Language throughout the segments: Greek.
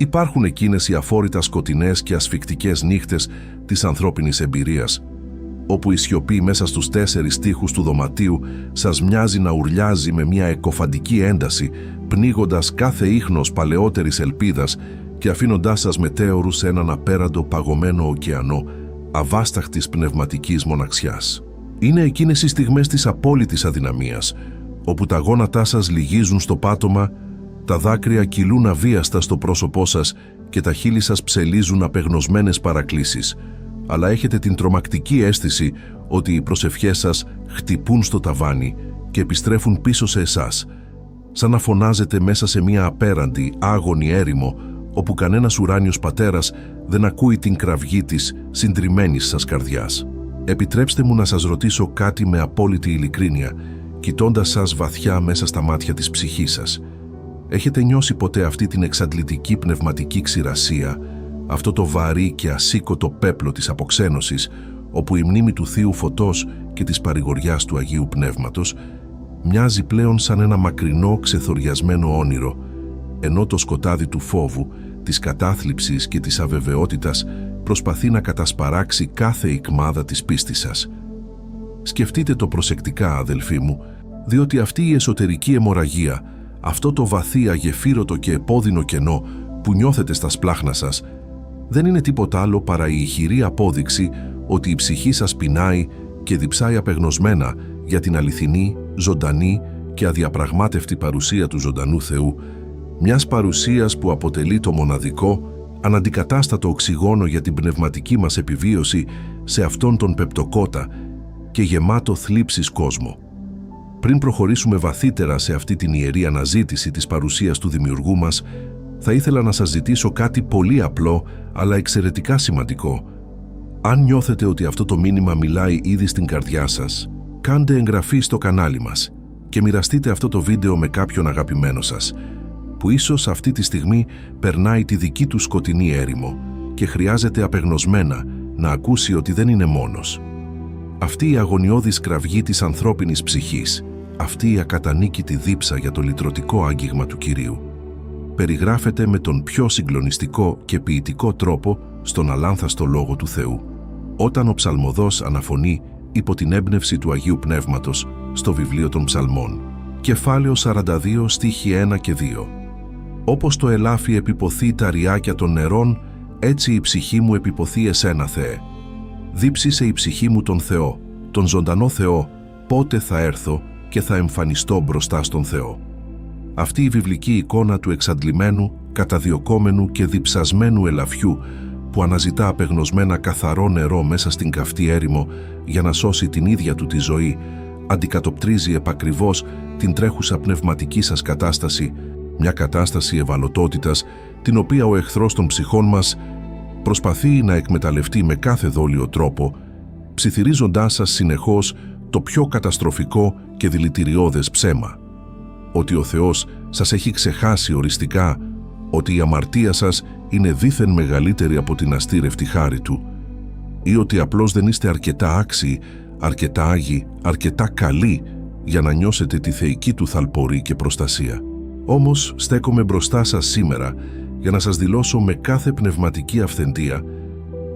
Υπάρχουν εκείνες οι αφόρητα σκοτεινές και ασφικτικές νύχτες της ανθρώπινης εμπειρίας, όπου η σιωπή μέσα στους 4 τοίχους του δωματίου σας μοιάζει να ουρλιάζει με μια εκκοφαντική ένταση, πνίγοντας κάθε ίχνος παλαιότερης ελπίδας και αφήνοντάς σας μετέωρους σε έναν απέραντο παγωμένο ωκεανό αβάσταχτης πνευματικής μοναξιάς. Είναι εκείνες οι στιγμές της απόλυτης αδυναμίας, όπου τα γόνατά σας λυγίζουν στο πάτωμα, τα δάκρυα κυλούν αβίαστα στο πρόσωπό σας και τα χείλη σας ψελίζουν απεγνωσμένες παρακλήσεις, αλλά έχετε την τρομακτική αίσθηση ότι οι προσευχές σας χτυπούν στο ταβάνι και επιστρέφουν πίσω σε εσάς, σαν να φωνάζετε μέσα σε μια απέραντη, άγονη έρημο, όπου κανένας ουράνιος πατέρας δεν ακούει την κραυγή της συντριμμένης σας καρδιάς. Επιτρέψτε μου να σας ρωτήσω κάτι με απόλυτη ειλικρίνεια, κοιτώντας σας βαθιά μέσα στα μάτια της ψυχής σας. Έχετε νιώσει ποτέ αυτή την εξαντλητική πνευματική ξηρασία, αυτό το βαρύ και ασήκωτο πέπλο της αποξένωσης, όπου η μνήμη του Θείου Φωτός και της παρηγοριάς του Αγίου Πνεύματος μοιάζει πλέον σαν ένα μακρινό ξεθοριασμένο όνειρο, ενώ το σκοτάδι του φόβου, της κατάθλιψης και της αβεβαιότητας προσπαθεί να κατασπαράξει κάθε ικμάδα της πίστης σας. Σκεφτείτε το προσεκτικά, αδελφοί μου, διότι αυτή η εσωτερική αιμορραγία, αυτό το βαθύ, αγεφύρωτο και επώδυνο κενό που νιώθετε στα σπλάχνα σας, δεν είναι τίποτα άλλο παρά η ηχηρή απόδειξη ότι η ψυχή σας πεινάει και διψάει απεγνωσμένα για την αληθινή, ζωντανή και αδιαπραγμάτευτη παρουσία του ζωντανού Θεού, μιας παρουσίας που αποτελεί το μοναδικό, αναντικατάστατο οξυγόνο για την πνευματική μας επιβίωση σε αυτόν τον πεπτοκότα και γεμάτο θλίψης κόσμο. Πριν προχωρήσουμε βαθύτερα σε αυτή την ιερή αναζήτηση της παρουσίας του Δημιουργού μας, θα ήθελα να σας ζητήσω κάτι πολύ απλό, αλλά εξαιρετικά σημαντικό. Αν νιώθετε ότι αυτό το μήνυμα μιλάει ήδη στην καρδιά σας, κάντε εγγραφή στο κανάλι μας και μοιραστείτε αυτό το βίντεο με κάποιον αγαπημένο σας, που ίσως αυτή τη στιγμή περνάει τη δική του σκοτεινή έρημο και χρειάζεται απεγνωσμένα να ακούσει ότι δεν είναι μόνος. Αυτή η αγωνιώδης κραυγή της ανθρώπινης ψυχής, αυτή η ακατανίκητη δίψα για το λυτρωτικό άγγιγμα του Κυρίου, περιγράφεται με τον πιο συγκλονιστικό και ποιητικό τρόπο στον αλάνθαστο Λόγο του Θεού, όταν ο ψαλμοδός αναφωνεί υπό την έμπνευση του Αγίου Πνεύματος στο βιβλίο των Ψαλμών, κεφάλαιο 42, στίχοι 1 και 2. «Όπως το ελάφι επιποθεί τα ριάκια των νερών, έτσι η ψυχή μου επιποθεί εσένα, Θεέ. Δίψησε η ψυχή μου τον Θεό, τον ζωντανό Θεό, πότε θα έρθω και θα εμφανιστώ μπροστά στον Θεό». Αυτή η βιβλική εικόνα του εξαντλημένου, καταδιωκόμενου και διψασμένου ελαφιού που αναζητά απεγνωσμένα καθαρό νερό μέσα στην καυτή έρημο για να σώσει την ίδια του τη ζωή, αντικατοπτρίζει επακριβώς την τρέχουσα πνευματική σας κατάσταση, μια κατάσταση ευαλωτότητας, την οποία ο εχθρός των ψυχών μας προσπαθεί να εκμεταλλευτεί με κάθε δόλιο τρόπο, ψιθυρίζοντάς σας συνεχώς το πιο καταστροφικό και δηλητηριώδες ψέμα. Ότι ο Θεός σας έχει ξεχάσει οριστικά, ότι η αμαρτία σας είναι δήθεν μεγαλύτερη από την αστήρευτη χάρη Του, ή ότι απλώς δεν είστε αρκετά άξιοι, αρκετά άγιοι, αρκετά καλοί για να νιώσετε τη θεϊκή Του θαλπορή και προστασία. Όμως στέκομαι μπροστά σας σήμερα για να σας δηλώσω με κάθε πνευματική αυθεντία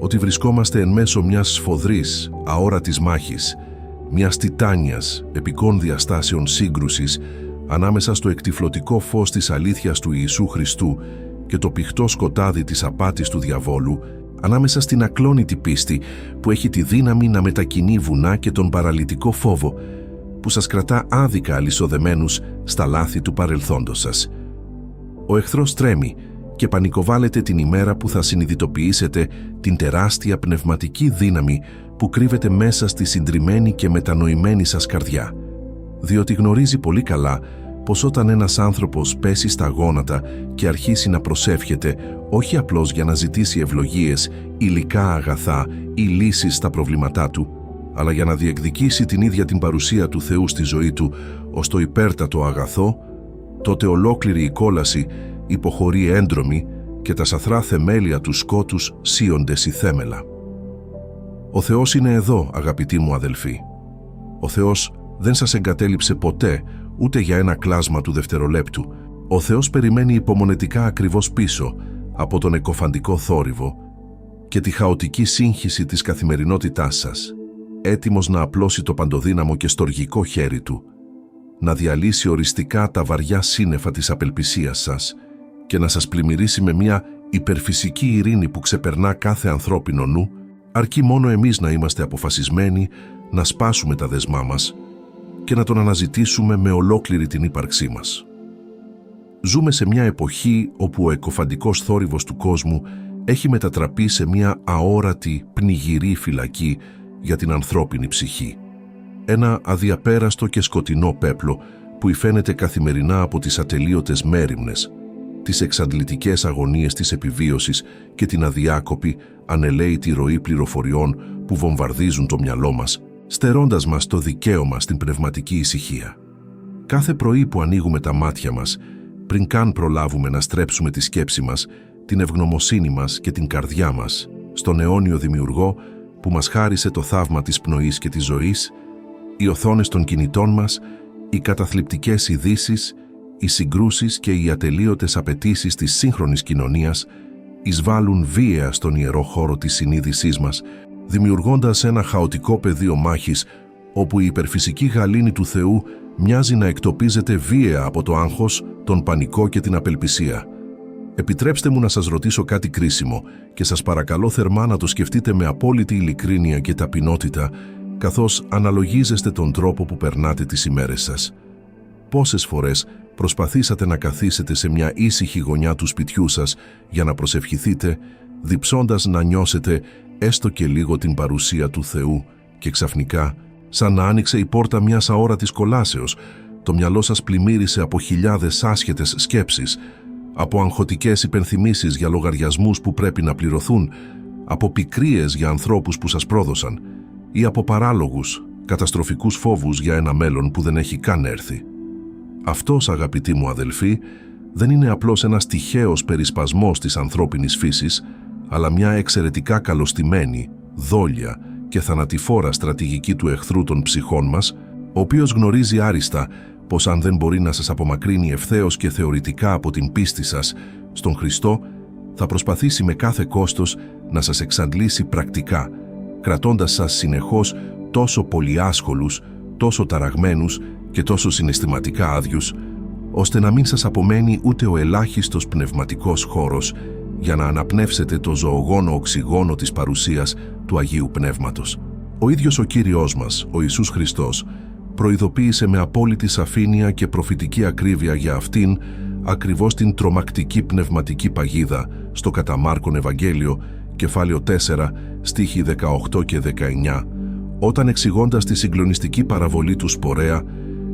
ότι βρισκόμαστε εν μέσω μιας σφοδρής, αόρατης μάχης, μιας τιτάνιας, επικών διαστάσεων σύγκρουσης ανάμεσα στο εκτυφλωτικό φως της αλήθειας του Ιησού Χριστού και το πηχτό σκοτάδι της απάτης του διαβόλου, ανάμεσα στην ακλόνητη πίστη που έχει τη δύναμη να μετακινεί βουνά και τον παραλυτικό φόβο που σας κρατά άδικα αλυσοδεμένους στα λάθη του παρελθόντος σας. Ο εχθρός τρέμει και πανικοβάλλεται την ημέρα που θα συνειδητοποιήσετε την τεράστια πνευματική δύναμη που κρύβεται μέσα στη συντριμμένη και μετανοημένη σας καρδιά, διότι γνωρίζει πολύ καλά πως όταν ένας άνθρωπος πέσει στα γόνατα και αρχίσει να προσεύχεται όχι απλώς για να ζητήσει ευλογίες, υλικά αγαθά ή λύσεις στα προβλήματά του, αλλά για να διεκδικήσει την ίδια την παρουσία του Θεού στη ζωή του ως το υπέρτατο αγαθό, τότε ολόκληρη η κόλαση υποχωρεί έντρομη και τα σαθρά θεμέλια του σκότους σύονται στη θέμελα. Ο Θεός είναι εδώ, αγαπητοί μου αδελφοί. Ο Θεός δεν σας εγκατέλειψε ποτέ, ούτε για ένα κλάσμα του δευτερολέπτου. Ο Θεός περιμένει υπομονετικά ακριβώς πίσω, από τον εκοφαντικό θόρυβο και τη χαοτική σύγχυση της καθημερινότητάς σας, έτοιμος να απλώσει το παντοδύναμο και στοργικό χέρι του, να διαλύσει οριστικά τα βαριά σύννεφα της απελπισίας σας και να σας πλημμυρίσει με μια υπερφυσική ειρήνη που ξεπερνά κάθε ανθρώπινο νου, αρκεί μόνο εμείς να είμαστε αποφασισμένοι να σπάσουμε τα δεσμά μας και να τον αναζητήσουμε με ολόκληρη την ύπαρξή μας. Ζούμε σε μια εποχή όπου ο εκοφαντικός θόρυβος του κόσμου έχει μετατραπεί σε μια αόρατη, πνιγυρή φυλακή για την ανθρώπινη ψυχή. Ένα αδιαπέραστο και σκοτεινό πέπλο που υφαίνεται καθημερινά από τις ατελείωτες μέριμνες, τις εξαντλητικές αγωνίες της επιβίωσης και την αδιάκοπη, ανελαίητη ροή πληροφοριών που βομβαρδίζουν το μυαλό μας, στερώντας μας το δικαίωμα στην πνευματική ησυχία. Κάθε πρωί που ανοίγουμε τα μάτια μας, πριν καν προλάβουμε να στρέψουμε τη σκέψη μας, την ευγνωμοσύνη μας και την καρδιά μας στον αιώνιο Δημιουργό που μας χάρισε το θαύμα της πνοής και της ζωής, οι οθόνες των κινητών μας, οι καταθλιπτικές ειδήσεις, οι συγκρούσεις και οι ατελείωτες απαιτήσεις της σύγχρονης κοινωνίας εισβάλλουν βίαια στον ιερό χώρο της συνείδησής μας, δημιουργώντας ένα χαοτικό πεδίο μάχης όπου η υπερφυσική γαλήνη του Θεού μοιάζει να εκτοπίζεται βίαια από το άγχος, τον πανικό και την απελπισία. Επιτρέψτε μου να σας ρωτήσω κάτι κρίσιμο και σας παρακαλώ θερμά να το σκεφτείτε με απόλυτη ειλικρίνεια και ταπεινότητα, καθώς αναλογίζεστε τον τρόπο που περνάτε τις ημέρες σας. Πόσες φορές προσπαθήσατε να καθίσετε σε μια ήσυχη γωνιά του σπιτιού σας για να προσευχηθείτε, διψώντας να νιώσετε έστω και λίγο την παρουσία του Θεού και ξαφνικά, σαν να άνοιξε η πόρτα μιας αόρατης κολάσεως, το μυαλό σας πλημμύρισε από χιλιάδες άσχετες σκέψεις, από αγχωτικές υπενθυμίσεις για λογαριασμούς που πρέπει να πληρωθούν, από πικρίες για ανθρώπους που σας πρόδωσαν ή από παράλογους, καταστροφικούς φόβους για ένα μέλλον που δεν έχει καν έρθει. Αυτός, αγαπητοί μου αδελφοί, δεν είναι απλώς ένας τυχαίος περισπασμός της ανθρώπινης φύσης, αλλά μια εξαιρετικά καλωστημένη, δόλια και θανατηφόρα στρατηγική του εχθρού των ψυχών μας, ο οποίος γνωρίζει άριστα πως αν δεν μπορεί να σας απομακρύνει ευθέως και θεωρητικά από την πίστη σας στον Χριστό, θα προσπαθήσει με κάθε κόστος να σας εξαντλήσει πρακτικά, κρατώντας σας συνεχώς τόσο πολυάσχολους, τόσο ταραγμένους και τόσο συναισθηματικά άδειους, ώστε να μην σας απομένει ούτε ο ελάχιστος πνευματικός χώρος για να αναπνεύσετε το ζωογόνο οξυγόνο της παρουσίας του Αγίου Πνεύματος. Ο ίδιος ο Κύριος μας, ο Ιησούς Χριστός, προειδοποίησε με απόλυτη σαφήνεια και προφητική ακρίβεια για αυτήν ακριβώς την τρομακτική πνευματική παγίδα στο κατά Μάρκον Ευαγγέλιο, κεφάλαιο 4, στίχοι 18 και 19, όταν εξηγώντας τη συγκλονιστική παραβολή του σπορέα,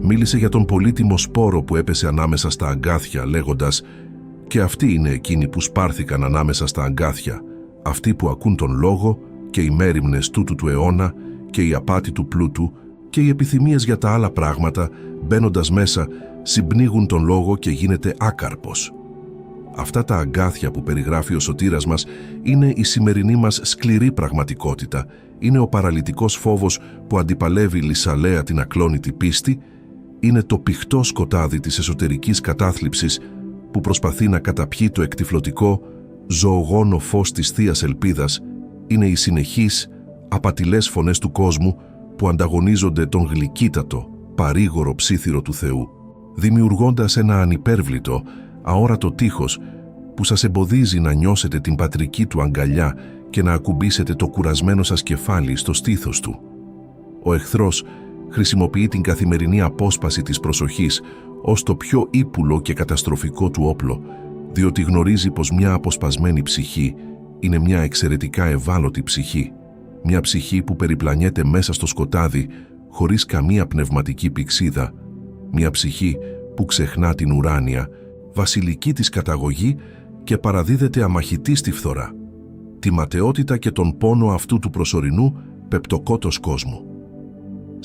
μίλησε για τον πολύτιμο σπόρο που έπεσε ανάμεσα στα αγκάθια, λέγοντας «Και αυτοί είναι εκείνοι που σπάρθηκαν ανάμεσα στα αγκάθια, αυτοί που ακούν τον λόγο και οι μέριμνες τούτου του αιώνα και η απάτη του πλούτου και οι επιθυμίες για τα άλλα πράγματα, μπαίνοντας μέσα, συμπνίγουν τον λόγο και γίνεται άκαρπος». Αυτά τα αγκάθια που περιγράφει ο σωτήρας μας είναι η σημερινή μας σκληρή πραγματικότητα, είναι ο παραλυτικός φόβος που αντιπαλεύει λυσαλέα την ακλόνητη πίστη, είναι το πηχτό σκοτάδι της εσωτερικής κατάθλιψης που προσπαθεί να καταπιεί το εκτυφλωτικό, ζωογόνο φως της Θείας Ελπίδας, είναι οι συνεχείς, απατηλές φωνές του κόσμου που ανταγωνίζονται τον γλυκύτατο, παρήγορο ψίθυρο του Θεού, δημιουργώντας ένα ανυπέρβλητο, αόρατο τείχος που σας εμποδίζει να νιώσετε την πατρική του αγκαλιά και να ακουμπήσετε το κουρασμένο σας κεφάλι στο στήθος του. Ο εχθρός χρησιμοποιεί την καθημερινή απόσπαση της προσοχής ως το πιο ύπουλο και καταστροφικό του όπλο, διότι γνωρίζει πως μια αποσπασμένη ψυχή είναι μια εξαιρετικά ευάλωτη ψυχή, μια ψυχή που περιπλανιέται μέσα στο σκοτάδι χωρίς καμία πνευματική πυξίδα, μια ψυχή που ξεχνά την ουράνια, βασιλική της καταγωγή και παραδίδεται αμαχητή στη φθορά, τη ματαιότητα και τον πόνο αυτού του προσωρινού πεπτοκότος κόσμου.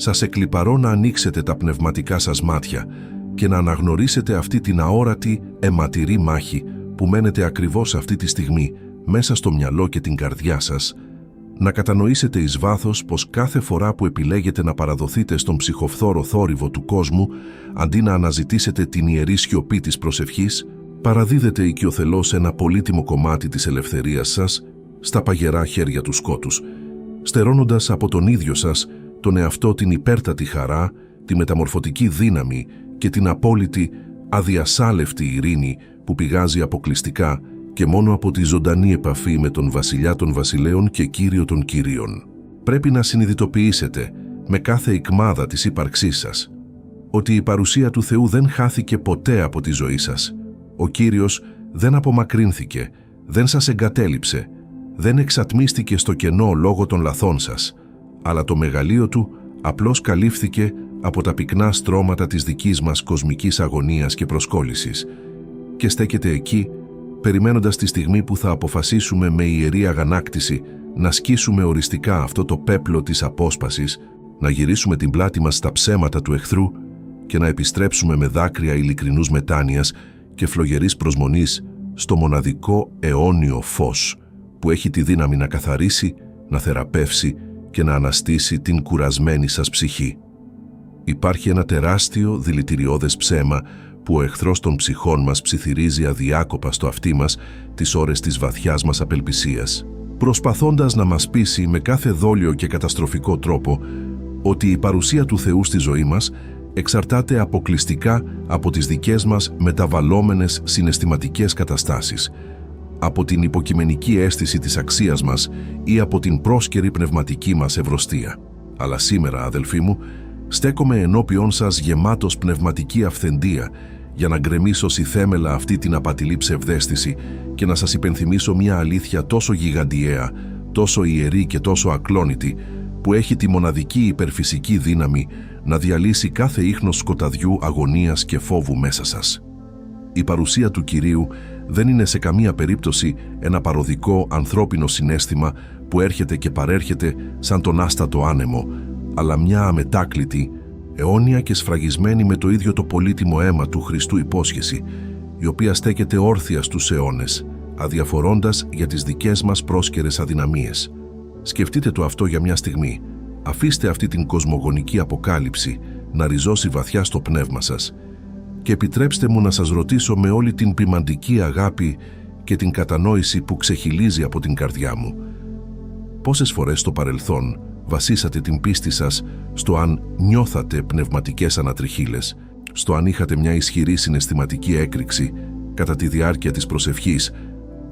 Σας εκλιπαρώ να ανοίξετε τα πνευματικά σας μάτια και να αναγνωρίσετε αυτή την αόρατη, αιματηρή μάχη που μένετε ακριβώς αυτή τη στιγμή μέσα στο μυαλό και την καρδιά σας, να κατανοήσετε εις βάθος πως κάθε φορά που επιλέγετε να παραδοθείτε στον ψυχοφθόρο θόρυβο του κόσμου, αντί να αναζητήσετε την ιερή σιωπή της προσευχής, παραδίδετε οικειοθελώς ένα πολύτιμο κομμάτι της ελευθερίας σας στα παγερά χέρια του σκότους, στερώνοντας από τον ίδιο σας τον εαυτό την υπέρτατη χαρά, τη μεταμορφωτική δύναμη και την απόλυτη, αδιασάλευτη ειρήνη που πηγάζει αποκλειστικά και μόνο από τη ζωντανή επαφή με τον Βασιλιά των Βασιλέων και Κύριο των Κυρίων. Πρέπει να συνειδητοποιήσετε με κάθε ικμάδα της ύπαρξής σας ότι η παρουσία του Θεού δεν χάθηκε ποτέ από τη ζωή σας. Ο Κύριος δεν απομακρύνθηκε, δεν σας εγκατέλειψε, δεν εξατμίστηκε στο κενό λόγω των λαθών σας, αλλά το μεγαλείο του απλώς καλύφθηκε από τα πυκνά στρώματα της δικής μας κοσμικής αγωνίας και προσκόλλησης και στέκεται εκεί, περιμένοντας τη στιγμή που θα αποφασίσουμε με ιερή αγανάκτηση να σκίσουμε οριστικά αυτό το πέπλο της απόσπασης, να γυρίσουμε την πλάτη μας στα ψέματα του εχθρού και να επιστρέψουμε με δάκρυα ειλικρινούς μετάνοιας και φλογερής προσμονής στο μοναδικό αιώνιο φως που έχει τη δύναμη να καθαρίσει, να θεραπεύσει και να αναστήσει την κουρασμένη σας ψυχή. Υπάρχει ένα τεράστιο δηλητηριώδες ψέμα που ο εχθρός των ψυχών μας ψιθυρίζει αδιάκοπα στο αυτί μας τις ώρες της βαθιάς μας απελπισίας, προσπαθώντας να μας πείσει με κάθε δόλιο και καταστροφικό τρόπο ότι η παρουσία του Θεού στη ζωή μας εξαρτάται αποκλειστικά από τις δικές μας μεταβαλλόμενες συναισθηματικές καταστάσεις, από την υποκειμενική αίσθηση της αξίας μας ή από την πρόσκαιρη πνευματική μας ευρωστία. Αλλά σήμερα, αδελφοί μου, στέκομαι ενώπιον σας γεμάτος πνευματική αυθεντία για να γκρεμίσω θέμελα αυτή την απατηλή ψευδαίσθηση και να σας υπενθυμίσω μια αλήθεια τόσο γιγαντιαία, τόσο ιερή και τόσο ακλόνητη, που έχει τη μοναδική υπερφυσική δύναμη να διαλύσει κάθε ίχνος σκοταδιού, αγωνίας και φόβου μέσα σας. Η παρουσία του Κυρίου δεν είναι σε καμία περίπτωση ένα παροδικό ανθρώπινο συναίσθημα που έρχεται και παρέρχεται σαν τον άστατο άνεμο, αλλά μια αμετάκλητη, αιώνια και σφραγισμένη με το ίδιο το πολύτιμο αίμα του Χριστού υπόσχεση, η οποία στέκεται όρθια στους αιώνες, αδιαφορώντας για τις δικές μας πρόσκαιρες αδυναμίες. Σκεφτείτε το αυτό για μια στιγμή. Αφήστε αυτή την κοσμογονική αποκάλυψη να ριζώσει βαθιά στο πνεύμα σας και επιτρέψτε μου να σας ρωτήσω με όλη την ποιμαντική αγάπη και την κατανόηση που ξεχυλίζει από την καρδιά μου. Πόσες φορές στο παρελθόν βασίσατε την πίστη σας στο αν νιώθατε πνευματικές ανατριχύλες, στο αν είχατε μια ισχυρή συναισθηματική έκρηξη κατά τη διάρκεια της προσευχής,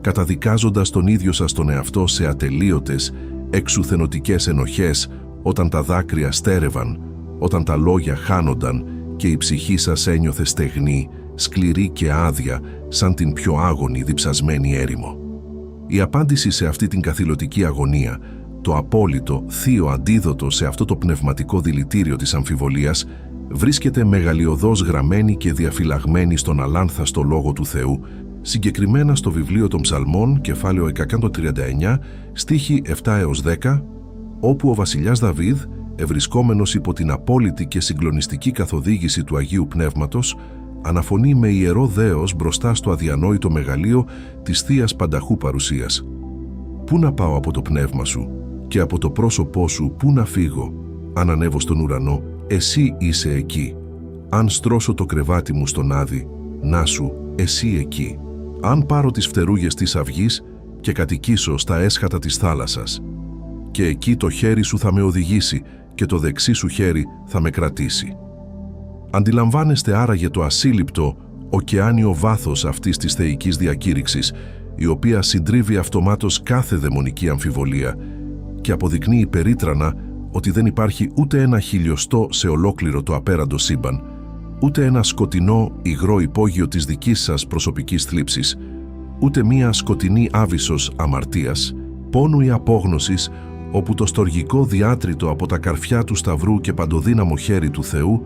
καταδικάζοντας τον ίδιο σας τον εαυτό σε ατελείωτες, εξουθενωτικές ενοχές όταν τα δάκρυα στέρευαν, όταν τα λόγια χάνονταν και η ψυχή σας ένιωθε στεγνή, σκληρή και άδεια σαν την πιο άγονη διψασμένη έρημο. Η απάντηση σε αυτή την καθηλωτική αγωνία, το απόλυτο, θείο αντίδοτο σε αυτό το πνευματικό δηλητήριο της αμφιβολίας, βρίσκεται μεγαλειωδώς γραμμένη και διαφυλαγμένη στον αλάνθαστο Λόγο του Θεού, συγκεκριμένα στο βιβλίο των Ψαλμών, κεφάλαιο 139, στίχοι 7 έως 10, όπου ο βασιλιάς Δαβίδ, ευρισκόμενος υπό την απόλυτη και συγκλονιστική καθοδήγηση του Αγίου Πνεύματος, αναφωνεί με ιερό δέος μπροστά στο αδιανόητο μεγαλείο της Θείας Πανταχού παρουσίας. «Πού να πάω από το πνεύμα σου και από το πρόσωπό σου πού να φύγω? Αν ανέβω στον ουρανό, εσύ είσαι εκεί. Αν στρώσω το κρεβάτι μου στον άδη, να σου, εσύ εκεί. Αν πάρω τις φτερούγες της αυγής και κατοικήσω στα έσχατα της θάλασσας, και εκεί το χέρι σου θα με οδηγήσει και το δεξί σου χέρι θα με κρατήσει». Αντιλαμβάνεστε άραγε το ασύλληπτο ωκεάνιο βάθος αυτής της θεϊκής διακήρυξης, η οποία συντρίβει αυτομάτως κάθε δαιμονική αμφιβολία και αποδεικνύει περίτρανα ότι δεν υπάρχει ούτε ένα χιλιοστό σε ολόκληρο το απέραντο σύμπαν, ούτε ένα σκοτεινό υγρό υπόγειο της δικής σας προσωπικής θλίψης, ούτε μία σκοτεινή άβυσσος αμαρτίας, πόνου ή απόγνωσης, όπου το στοργικό διάτριτο από τα καρφιά του σταυρού και παντοδύναμο χέρι του Θεού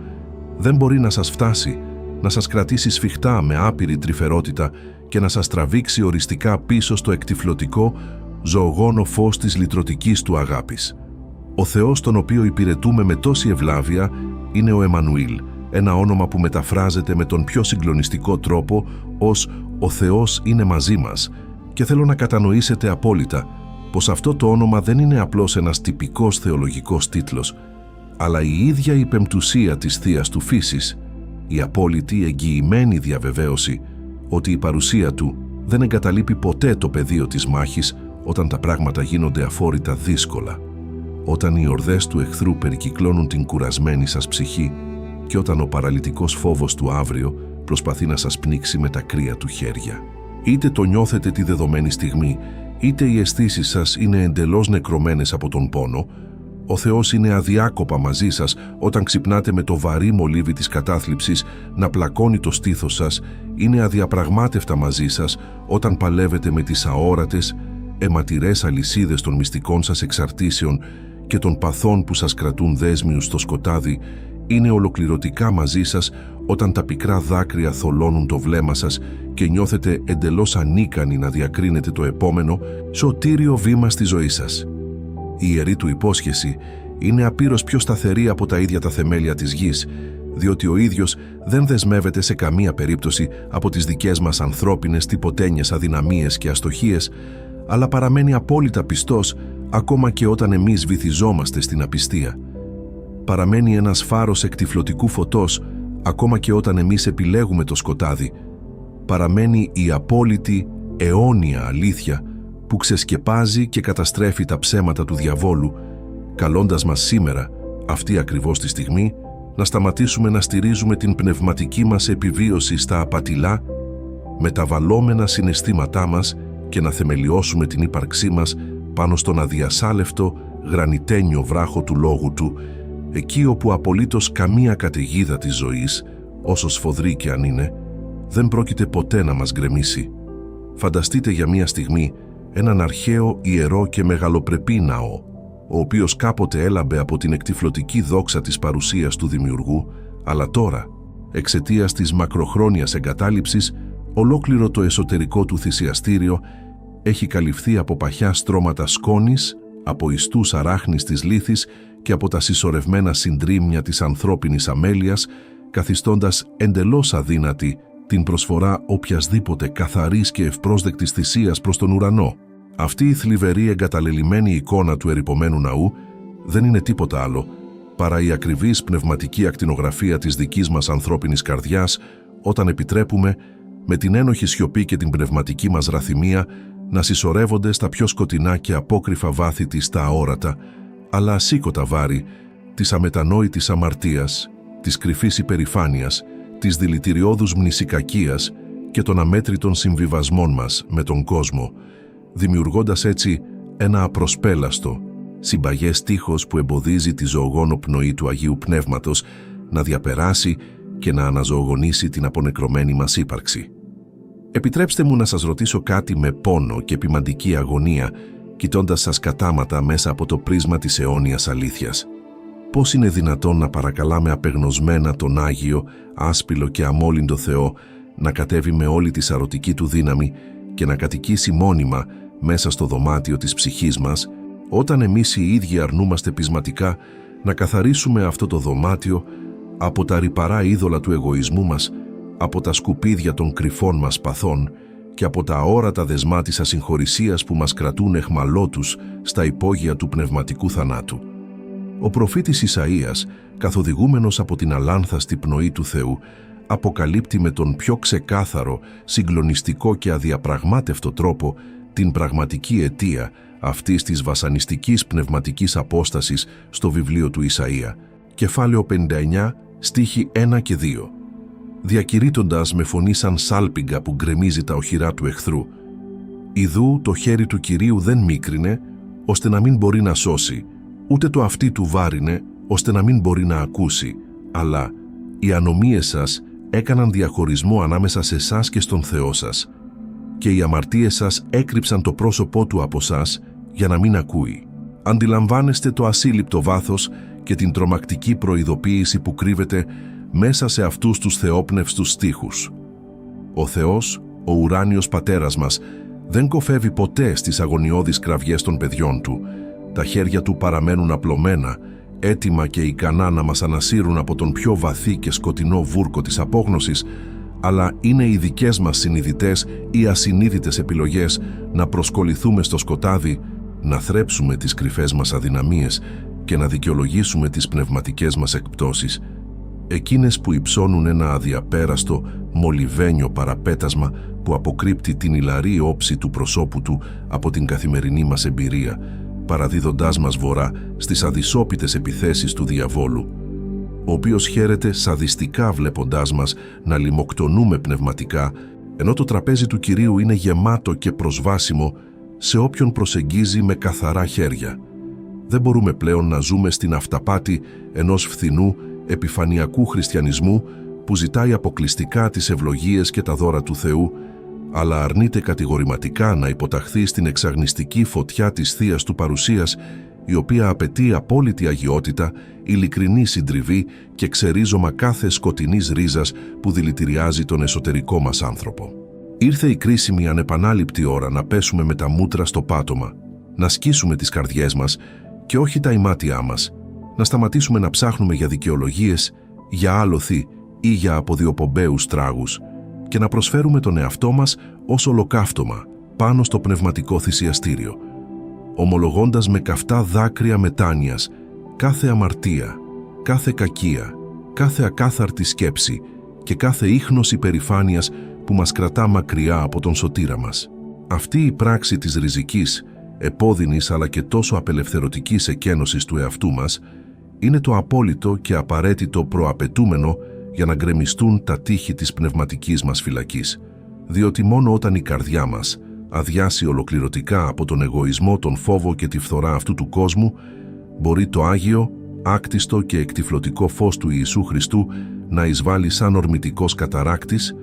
δεν μπορεί να σας φτάσει, να σας κρατήσει σφιχτά με άπειρη τρυφερότητα και να σας τραβήξει οριστικά πίσω στο εκτυφλωτικό, ζωογόνο φως της λυτρωτικής του αγάπης. Ο Θεός τον οποίο υπηρετούμε με τόση ευλάβεια είναι ο Εμμανουήλ, ένα όνομα που μεταφράζεται με τον πιο συγκλονιστικό τρόπο ως «Ο Θεός είναι μαζί μας», και θέλω να κατανοήσετε απόλυτα πως αυτό το όνομα δεν είναι απλώς ένας τυπικός θεολογικός τίτλος, αλλά η ίδια η πεμπτουσία της Θείας του Φύσης, η απόλυτη εγγυημένη διαβεβαίωση ότι η παρουσία του δεν εγκαταλείπει ποτέ το πεδίο της μάχης όταν τα πράγματα γίνονται αφόρητα δύσκολα, όταν οι ορδές του εχθρού περικυκλώνουν την κουρασμένη σας ψυχή και όταν ο παραλυτικός φόβος του αύριο προσπαθεί να σας πνίξει με τα κρύα του χέρια. Είτε το νιώθετε τη δεδομένη στιγμή, είτε οι αισθήσεις σας είναι εντελώς νεκρωμένες από τον πόνο, ο Θεός είναι αδιάκοπα μαζί σας όταν ξυπνάτε με το βαρύ μολύβι της κατάθλιψης να πλακώνει το στήθος σας, είναι αδιαπραγμάτευτα μαζί σας όταν παλεύετε με τις αόρατες, αιματηρές αλυσίδες των μυστικών σας εξαρτήσεων και των παθών που σας κρατούν δέσμιους στο σκοτάδι, είναι ολοκληρωτικά μαζί σας όταν τα πικρά δάκρυα θολώνουν το βλέμμα σας και νιώθετε εντελώς ανίκανοι να διακρίνετε το επόμενο σωτήριο βήμα στη ζωή σας. Η ιερή του υπόσχεση είναι απείρως πιο σταθερή από τα ίδια τα θεμέλια της γης, διότι ο ίδιος δεν δεσμεύεται σε καμία περίπτωση από τις δικές μας ανθρώπινες τυποτένιες αδυναμίες και αστοχίες, αλλά παραμένει απόλυτα πιστός ακόμα και όταν εμείς βυθιζόμαστε στην απιστία. Παραμένει ένας φάρος εκτυφλωτικού φωτός ακόμα και όταν εμείς επιλέγουμε το σκοτάδι. Παραμένει η απόλυτη, αιώνια αλήθεια που ξεσκεπάζει και καταστρέφει τα ψέματα του διαβόλου, καλώντας μας σήμερα, αυτή ακριβώς τη στιγμή, να σταματήσουμε να στηρίζουμε την πνευματική μας επιβίωση στα απατηλά, μεταβαλλόμενα συναισθήματά μας και να θεμελιώσουμε την ύπαρξή μας πάνω στον αδιασάλευτο, γρανιτένιο βράχο του λόγου του, εκεί όπου απολύτως καμία καταιγίδα της ζωής, όσο σφοδρή και αν είναι, δεν πρόκειται ποτέ να μας γκρεμίσει. Φανταστείτε για μία στιγμή έναν αρχαίο, ιερό και μεγαλοπρεπή ναό, ο οποίος κάποτε έλαμπε από την εκτυφλωτική δόξα της παρουσίας του Δημιουργού, αλλά τώρα, εξαιτίας της μακροχρόνιας εγκατάλειψης, ολόκληρο το εσωτερικό του θυσιαστήριο έχει καλυφθεί από παχιά στρώματα σκόνης, από ιστούς αράχνης της λίθης και από τα συσσωρευμένα συντρίμμια της ανθρώπινης αμέλειας, καθιστώντας εντελώς αδύνατη την προσφορά οποιασδήποτε καθαρής και ευπρόσδεκτης θυσίας προς τον ουρανό. Αυτή η θλιβερή εγκαταλελειμμένη εικόνα του ερειπωμένου ναού δεν είναι τίποτα άλλο παρά η ακριβής πνευματική ακτινογραφία της δικής μας ανθρώπινης καρδιάς, όταν επιτρέπουμε με την ένοχη σιωπή και την πνευματική μας ραθυμία να συσσωρεύονται στα πιο σκοτεινά και απόκρυφα βάθη της τα αόρατα, αλλά ασήκωτα βάρη της αμετανόητης αμαρτίας, της κρυφής υπερηφάνειας, της δηλητηριώδους μνησικακίας και των αμέτρητων συμβιβασμών μας με τον κόσμο, δημιουργώντας έτσι ένα απροσπέλαστο, συμπαγές τείχος που εμποδίζει τη ζωογόνο πνοή του Αγίου Πνεύματος να διαπεράσει και να αναζωογονήσει την απονεκρωμένη μας ύπαρξη. Επιτρέψτε μου να σας ρωτήσω κάτι με πόνο και ποιμαντική αγωνία, κοιτώντας σας κατάματα μέσα από το πρίσμα της αιώνιας αλήθειας. Πώς είναι δυνατόν να παρακαλάμε απεγνωσμένα τον Άγιο, άσπυλο και αμόλυντο Θεό να κατέβει με όλη τη σαρωτική του δύναμη και να κατοικήσει μόνιμα μέσα στο δωμάτιο της ψυχής μας, όταν εμείς οι ίδιοι αρνούμαστε πεισματικά να καθαρίσουμε αυτό το δωμάτιο από τα ρυπαρά είδωλα του εγωισμού μας, από τα σκουπίδια των κρυφών μας παθών και από τα αόρατα δεσμά της ασυγχωρησίας που μας κρατούν εχμαλώτους στα υπόγεια του πνευματικού θανάτου. Ο προφήτης Ισαΐας, καθοδηγούμενος από την αλάνθαστη πνοή του Θεού, αποκαλύπτει με τον πιο ξεκάθαρο, συγκλονιστικό και αδιαπραγμάτευτο τρόπο την πραγματική αιτία αυτής της βασανιστικής πνευματικής απόστασης στο βιβλίο του Ισαΐα, κεφάλαιο 59, στίχοι 1 και 2. Διακηρύττοντας με φωνή σαν σάλπιγγα που γκρεμίζει τα οχυρά του εχθρού, «Ιδού το χέρι του Κυρίου δεν μίκρινε, ώστε να μην μπορεί να σώσει, ούτε το αυτί του βάρινε, ώστε να μην μπορεί να ακούσει, αλλά οι ανομίες σας έκαναν διαχωρισμό ανάμεσα σε εσάς και στον Θεό σας, και οι αμαρτίες σας έκρυψαν το πρόσωπό του από σας για να μην ακούει». Αντιλαμβάνεστε το ασύλληπτο βάθος και την τρομακτική προειδοποίηση που κρύβεται μέσα σε αυτούς τους θεόπνευστους στίχους. Ο Θεός, ο ουράνιος Πατέρας μας, δεν κοφεύει ποτέ στις αγωνιώδεις κραυγές των παιδιών Του. Τα χέρια Του παραμένουν απλωμένα, έτοιμα και ικανά να μας ανασύρουν από τον πιο βαθύ και σκοτεινό βούρκο της απόγνωσης, αλλά είναι οι δικές μας συνειδητές ή ασυνείδητες επιλογές να προσκοληθούμε στο σκοτάδι, να θρέψουμε τις κρυφές μας αδυναμίες και να δικαιολογήσουμε τις πνευματικές μας εκπτώσεις. Εκείνες που υψώνουν ένα αδιαπέραστο, μολυβένιο παραπέτασμα που αποκρύπτει την ηλαρή όψη του προσώπου του από την καθημερινή μας εμπειρία, παραδίδοντάς μας βορρά στις αδυσόπιτες επιθέσεις του διαβόλου, ο οποίος χαίρεται σαδιστικά βλέποντάς μας να λιμοκτονούμε πνευματικά, ενώ το τραπέζι του Κυρίου είναι γεμάτο και προσβάσιμο σε όποιον προσεγγίζει με καθαρά χέρια. Δεν μπορούμε πλέον να ζούμε στην αυταπάτη ενός φθηνού, επιφανειακού χριστιανισμού που ζητάει αποκλειστικά τις ευλογίες και τα δώρα του Θεού, αλλά αρνείται κατηγορηματικά να υποταχθεί στην εξαγνιστική φωτιά της Θείας του παρουσίας, η οποία απαιτεί απόλυτη αγιότητα, ειλικρινή συντριβή και ξερίζωμα κάθε σκοτεινής ρίζας που δηλητηριάζει τον εσωτερικό μας άνθρωπο. Ήρθε η κρίσιμη ανεπανάληπτη ώρα να πέσουμε με τα μούτρα στο πάτωμα, να σκίσουμε τις καρδιές μας και όχι τα ημάτια μας, να σταματήσουμε να ψάχνουμε για δικαιολογίες, για άλοθη ή για αποδιοπομπαίους τράγους και να προσφέρουμε τον εαυτό μας ως ολοκαύτωμα πάνω στο πνευματικό θυσιαστήριο, ομολογώντας με καυτά δάκρυα μετάνοιας κάθε αμαρτία, κάθε κακία, κάθε ακάθαρτη σκέψη και κάθε ίχνος υπερηφάνειας που μας κρατά μακριά από τον σωτήρα μας. Αυτή η πράξη της ριζικής, επώδυνης αλλά και τόσο απελευθερωτικής εκένωσης του εαυτού μας είναι το απόλυτο και απαραίτητο προαπαιτούμενο για να γκρεμιστούν τα τείχη της πνευματικής μας φυλακής, διότι μόνο όταν η καρδιά μας αδειάσει ολοκληρωτικά από τον εγωισμό, τον φόβο και τη φθορά αυτού του κόσμου, μπορεί το Άγιο, άκτιστο και εκτυφλωτικό φως του Ιησού Χριστού να εισβάλλει σαν ορμητικός καταράκτης,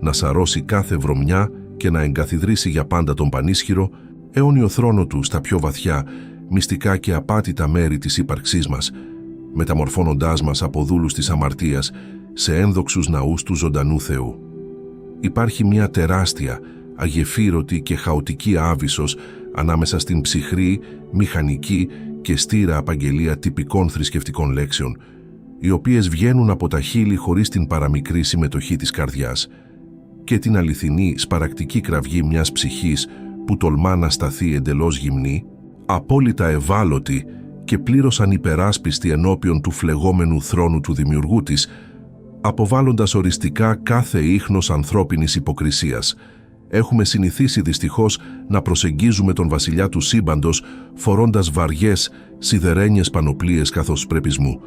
να σαρώσει κάθε βρωμιά και να εγκαθιδρύσει για πάντα τον πανίσχυρο, αιώνιο θρόνο του στα πιο βαθιά, μυστικά και απάτητα μέρη της ύπαρξής μας, μεταμορφώνοντάς μας από δούλους της αμαρτίας σε ένδοξους ναούς του ζωντανού Θεού. Υπάρχει μια τεράστια, αγεφύρωτη και χαοτική άβυσσος ανάμεσα στην ψυχρή, μηχανική και στήρα απαγγελία τυπικών θρησκευτικών λέξεων, οι οποίες βγαίνουν από τα χείλη χωρίς την παραμικρή συμμετοχή της καρδιάς, και την αληθινή σπαρακτική κραυγή μιας ψυχής που τολμά να σταθεί εντελώς γυμνή, απόλυτα ευάλωτη και πλήρως ανυπεράσπιστη ενώπιον του φλεγόμενου θρόνου του Δημιουργού της, αποβάλλοντας οριστικά κάθε ίχνος ανθρώπινης υποκρισίας. Έχουμε συνηθίσει δυστυχώς να προσεγγίζουμε τον βασιλιά του σύμπαντος φορώντας βαριές, σιδερένιες πανοπλίες καθώς πρεπισμού,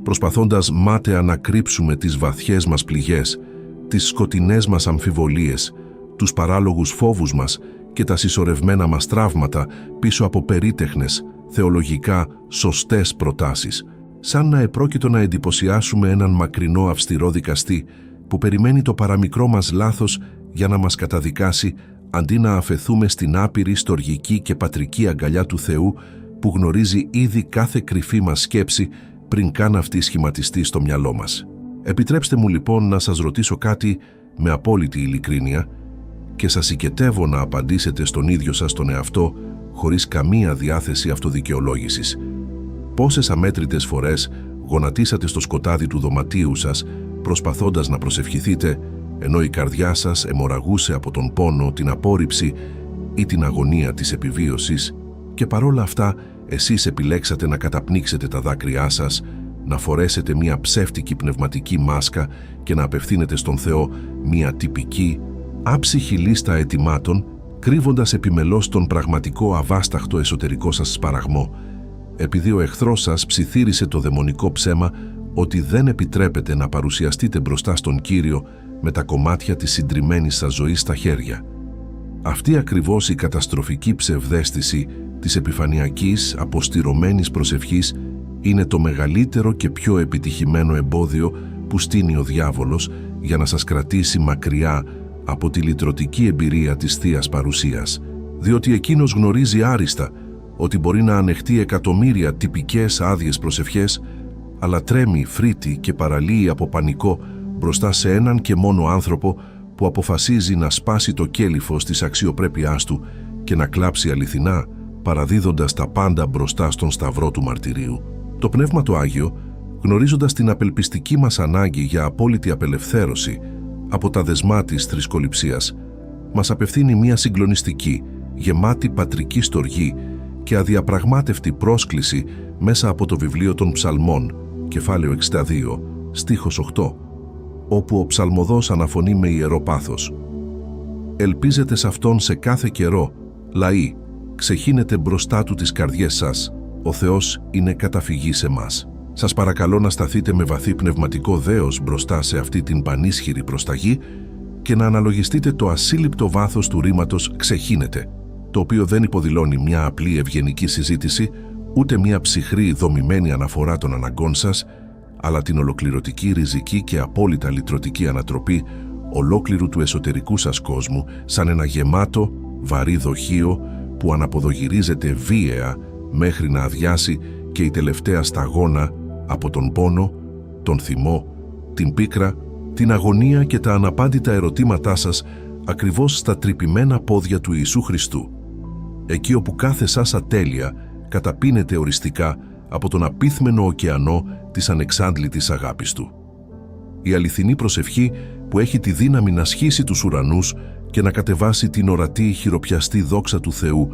προσπαθώντας μάταια να κρύψουμε τις βαθιές μας πληγές, τις σκοτεινές μας αμφιβολίες, τους παράλογους φόβους μας και τα συσσωρευμένα μας τραύματα πίσω από περίτεχνες, θεολογικά σωστές προτάσεις, σαν να επρόκειτο να εντυπωσιάσουμε έναν μακρινό αυστηρό δικαστή που περιμένει το παραμικρό μας λάθος για να μας καταδικάσει, αντί να αφεθούμε στην άπειρη, στοργική και πατρική αγκαλιά του Θεού που γνωρίζει ήδη κάθε κρυφή μας σκέψη πριν καν αυτή σχηματιστεί στο μυαλό μας. Επιτρέψτε μου λοιπόν να σας ρωτήσω κάτι με απόλυτη ειλικρίνεια και σας οικετεύω να απαντήσετε στον ίδιο σας τον εαυτό χωρίς καμία διάθεση αυτοδικαιολόγησης. Πόσες αμέτρητες φορές γονατίσατε στο σκοτάδι του δωματίου σας προσπαθώντας να προσευχηθείτε, ενώ η καρδιά σας αιμορραγούσε από τον πόνο, την απόρριψη ή την αγωνία της επιβίωσης, και παρόλα αυτά εσείς επιλέξατε να καταπνίξετε τα δάκρυά σας, να φορέσετε μια ψεύτικη πνευματική μάσκα και να απευθύνετε στον Θεό μια τυπική, άψυχη λίστα αιτημάτων, κρύβοντας επιμελώς τον πραγματικό αβάσταχτο εσωτερικό σας σπαραγμό, επειδή ο εχθρός σας ψιθύρισε το δαιμονικό ψέμα ότι δεν επιτρέπεται να παρουσιαστείτε μπροστά στον Κύριο με τα κομμάτια της συντριμμένης σας ζωής στα χέρια. Αυτή ακριβώς η καταστροφική ψευδαίσθηση της επιφανειακής, αποστηρωμένης προσευχής είναι το μεγαλύτερο και πιο επιτυχημένο εμπόδιο που στείνει ο διάβολος για να σας κρατήσει μακριά από τη λυτρωτική εμπειρία της Θείας Παρουσίας, διότι εκείνος γνωρίζει άριστα ότι μπορεί να ανεχτεί εκατομμύρια τυπικές άδειες προσευχές, αλλά τρέμει, φρύτει και παραλύει από πανικό μπροστά σε έναν και μόνο άνθρωπο που αποφασίζει να σπάσει το κέλυφος της αξιοπρέπειάς του και να κλάψει αληθινά, παραδίδοντας τα πάντα μπροστά στον σταυρό του μαρτυρίου. Το Πνεύμα το Άγιο, γνωρίζοντας την απελπιστική μας ανάγκη για απόλυτη απελευθέρωση από τα δεσμά της θρησκοληψίας, μας απευθύνει μια συγκλονιστική, γεμάτη πατρική στοργή και αδιαπραγμάτευτη πρόσκληση μέσα από το βιβλίο των Ψαλμών, κεφάλαιο 62, στίχος 8, όπου ο ψαλμοδός αναφωνεί με ιερό πάθος. «Ελπίζετε σε Αυτόν σε κάθε καιρό, λαοί, ξεχύνετε μπροστά Του τις καρδιές σας, ο Θεός είναι καταφυγή σε μας». Σας παρακαλώ να σταθείτε με βαθύ πνευματικό δέος μπροστά σε αυτή την πανίσχυρη προσταγή και να αναλογιστείτε το ασύλληπτο βάθος του ρήματος «ξεχύνετε», το οποίο δεν υποδηλώνει μια απλή ευγενική συζήτηση, ούτε μια ψυχρή δομημένη αναφορά των αναγκών σας, αλλά την ολοκληρωτική, ριζική και απόλυτα λυτρωτική ανατροπή ολόκληρου του εσωτερικού σας κόσμου, σαν ένα γεμάτο, βαρύ δοχείο που αναποδογυρίζεται βίαια μέχρι να αδειάσει και η τελευταία σταγόνα από τον πόνο, τον θυμό, την πίκρα, την αγωνία και τα αναπάντητα ερωτήματά σας ακριβώς στα τρυπημένα πόδια του Ιησού Χριστού. Εκεί όπου κάθε σας ατέλεια καταπίνεται οριστικά από τον απίθμενο ωκεανό της ανεξάντλητης αγάπης Του. Η αληθινή προσευχή που έχει τη δύναμη να σχίσει τους ουρανούς και να κατεβάσει την ορατή χειροπιαστή δόξα του Θεού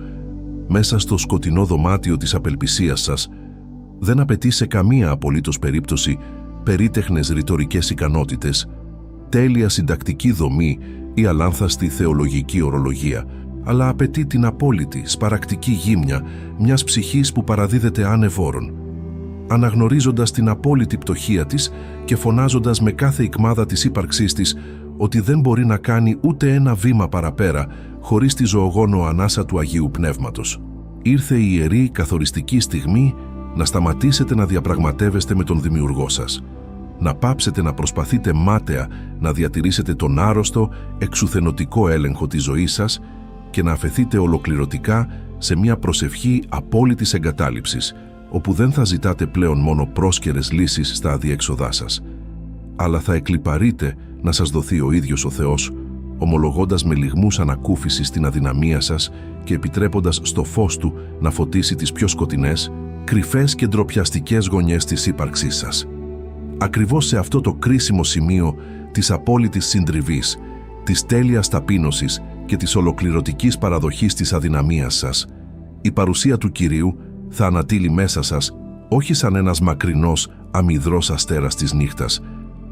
μέσα στο σκοτεινό δωμάτιο της απελπισίας σας, δεν απαιτεί σε καμία απολύτως περίπτωση περίτεχνες ρητορικές ικανότητες, τέλεια συντακτική δομή ή αλάνθαστη θεολογική ορολογία, αλλά απαιτεί την απόλυτη, σπαρακτική γύμνια μιας ψυχής που παραδίδεται άνευ-όρων, αναγνωρίζοντας την απόλυτη πτωχία της και φωνάζοντας με κάθε ικμάδα της ύπαρξής της ότι δεν μπορεί να κάνει ούτε ένα βήμα παραπέρα χωρίς τη ζωογόνο ανάσα του Αγίου Πνεύματος. Ήρθε η ιερή καθοριστική στιγμή να σταματήσετε να διαπραγματεύεστε με τον Δημιουργό σας, να πάψετε να προσπαθείτε μάταια να διατηρήσετε τον άρρωστο, εξουθενωτικό έλεγχο της ζωής σας και να αφεθείτε ολοκληρωτικά σε μια προσευχή απόλυτης εγκατάλειψης, όπου δεν θα ζητάτε πλέον μόνο πρόσκαιρες λύσεις στα αδιέξοδά σας, αλλά θα εκλιπαρείτε να σας δοθεί ο ίδιος ο Θεός, ομολογώντας με λυγμούς ανακούφισης την αδυναμία σας και επιτρέποντας στο φως Του να φωτίσει τις πιο σκοτεινές, κρυφές και ντροπιαστικές γωνιές της ύπαρξής σας. Ακριβώς σε αυτό το κρίσιμο σημείο της απόλυτης συντριβής, της τέλειας ταπείνωσης και της ολοκληρωτικής παραδοχής της αδυναμίας σας, η παρουσία του Κυρίου θα ανατείλει μέσα σας όχι σαν ένας μακρινός, αμυδρός αστέρας της νύχτας,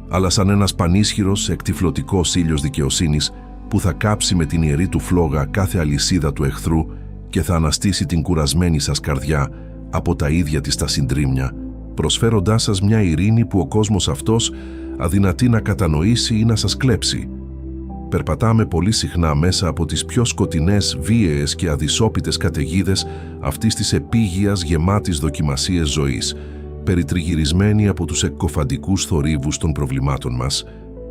αλλά σαν ένας πανίσχυρος, εκτυφλωτικός ήλιος δικαιοσύνης που θα κάψει με την ιερή του φλόγα κάθε αλυσίδα του εχθρού και θα αναστήσει την κουρασμένη σας καρδιά από τα ίδια της τα συντρίμμια, προσφέροντάς σας μια ειρήνη που ο κόσμος αυτός αδυνατεί να κατανοήσει ή να σας κλέψει. Περπατάμε πολύ συχνά μέσα από τις πιο σκοτεινές, βίαιες και αδυσόπιτες καταιγίδες αυτής της επίγειας γεμάτης δοκιμασίες ζωής, περιτριγυρισμένοι από τους εκκοφαντικούς θορύβους των προβλημάτων μας,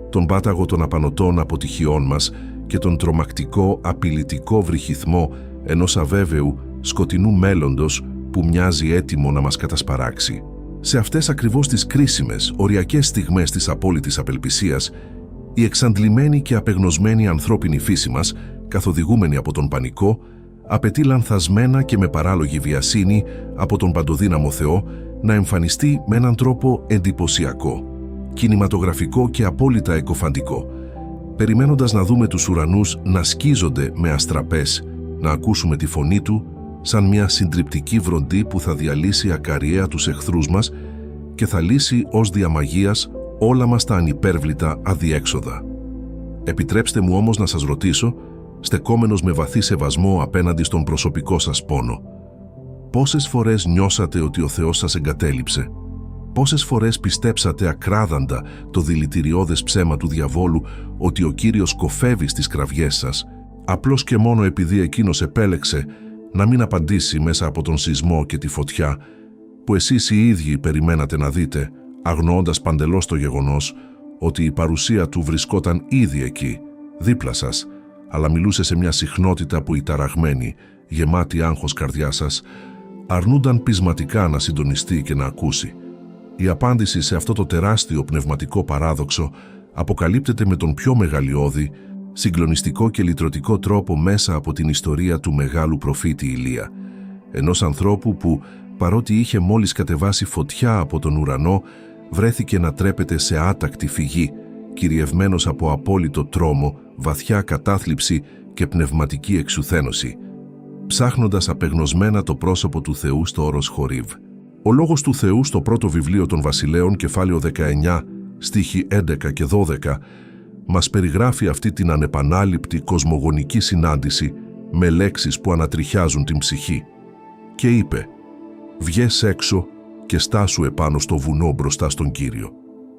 τον πάταγο των απανωτών αποτυχιών μας και τον τρομακτικό, απειλητικό βρυχυθμό ενός αβέβαιου, σκοτεινού μέλλοντος που μοιάζει έτοιμο να μας κατασπαράξει. Σε αυτές ακριβώς τις κρίσιμες, οριακές στιγμές της απόλυτης απελπισίας, η εξαντλημένη και απεγνωσμένη ανθρώπινη φύση μας, καθοδηγούμενη από τον πανικό, απαιτεί λανθασμένα και με παράλογη βιασύνη από τον παντοδύναμο Θεό να εμφανιστεί με έναν τρόπο εντυπωσιακό, κινηματογραφικό και απόλυτα εκκοφαντικό, περιμένοντας να δούμε τους ουρανούς να σκίζονται με αστραπές, να ακούσουμε τη φωνή Του σαν μια συντριπτική βροντή που θα διαλύσει ακαριέα τους εχθρούς μας και θα λύσει ως διαμαγείας όλα μας τα ανυπέρβλητα αδιέξοδα. Επιτρέψτε μου όμως να σας ρωτήσω, στεκόμενος με βαθύ σεβασμό απέναντι στον προσωπικό σας πόνο, πόσες φορές νιώσατε ότι ο Θεός σας εγκατέλειψε? Πόσες φορές πιστέψατε ακράδαντα το δηλητηριώδες ψέμα του διαβόλου ότι ο Κύριος κοφεύει στις κραυγές σας, απλώς και μόνο επειδή Εκείνος επέλεξε να μην απαντήσει μέσα από τον σεισμό και τη φωτιά που εσείς οι ίδιοι περιμένατε να δείτε, αγνοώντας παντελώς το γεγονός ότι η παρουσία Του βρισκόταν ήδη εκεί, δίπλα σας, αλλά μιλούσε σε μια συχνότητα που η ταραγμένη, γεμάτη άγχος καρδιά σας, αρνούνταν πεισματικά να συντονιστεί και να ακούσει. Η απάντηση σε αυτό το τεράστιο πνευματικό παράδοξο αποκαλύπτεται με τον πιο μεγαλειώδη, συγκλονιστικό και λυτρωτικό τρόπο μέσα από την ιστορία του μεγάλου προφήτη Ηλία, ενός ανθρώπου που, παρότι είχε μόλις κατεβάσει φωτιά από τον ουρανό, βρέθηκε να τρέπεται σε άτακτη φυγή, κυριευμένος από απόλυτο τρόμο, βαθιά κατάθλιψη και πνευματική εξουθένωση, ψάχνοντας απεγνωσμένα το πρόσωπο του Θεού στο όρος Χορίβ. Ο λόγος του Θεού στο πρώτο βιβλίο των Βασιλέων, κεφάλαιο 19, στίχοι 11 και 12, μας περιγράφει αυτή την ανεπανάληπτη κοσμογονική συνάντηση με λέξεις που ανατριχιάζουν την ψυχή. Και είπε «Βγες έξω και στάσου επάνω στο βουνό μπροστά στον Κύριο».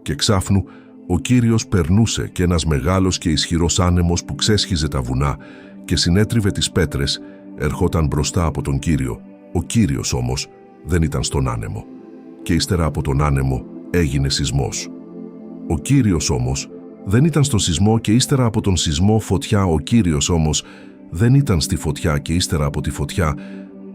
Και ξάφνου ο Κύριος περνούσε και ένας μεγάλος και ισχυρός άνεμος που ξέσχιζε τα βουνά και συνέτριβε τις πέτρες ερχόταν μπροστά από τον Κύριο. Ο Κύριος όμως δεν ήταν στον άνεμο και ύστερα από τον άνεμο έγινε σεισμός. Ο Κύριος όμως δεν ήταν στο σεισμό και ύστερα από τον σεισμό φωτιά. Ο Κύριος όμως δεν ήταν στη φωτιά και ύστερα από τη φωτιά